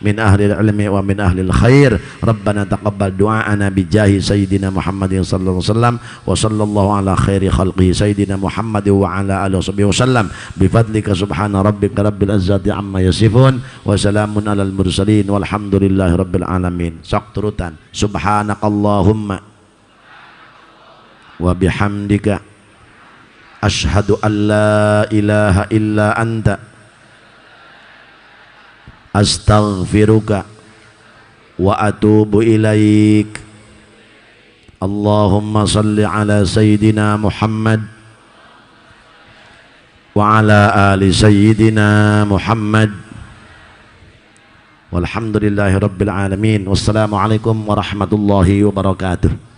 min ahli ilmi wa min ahli khair. Rabbana taqabbal du'aana bijahi sayyidina Muhammadin sallallahu alaihi wasallam wa sallallahu ala khairi khalqi sayyidina Muhammad wa ala alihi wasallam bi fadlika subhana rabbika rabbil izzati amma yasifun wa salamun alal mursalin walhamdulillahi rabbil alamin. Sok turutan subhanakallahumma wa bihamdika asyhadu an la ilaha illa anta astaghfiruka wa atubu ilaik. Allahumma salli ala sayyidina Muhammad wa ala ali sayyidina Muhammad walhamdulillahi rabbil alamin. Wassalamualaikum warahmatullahi wabarakatuh.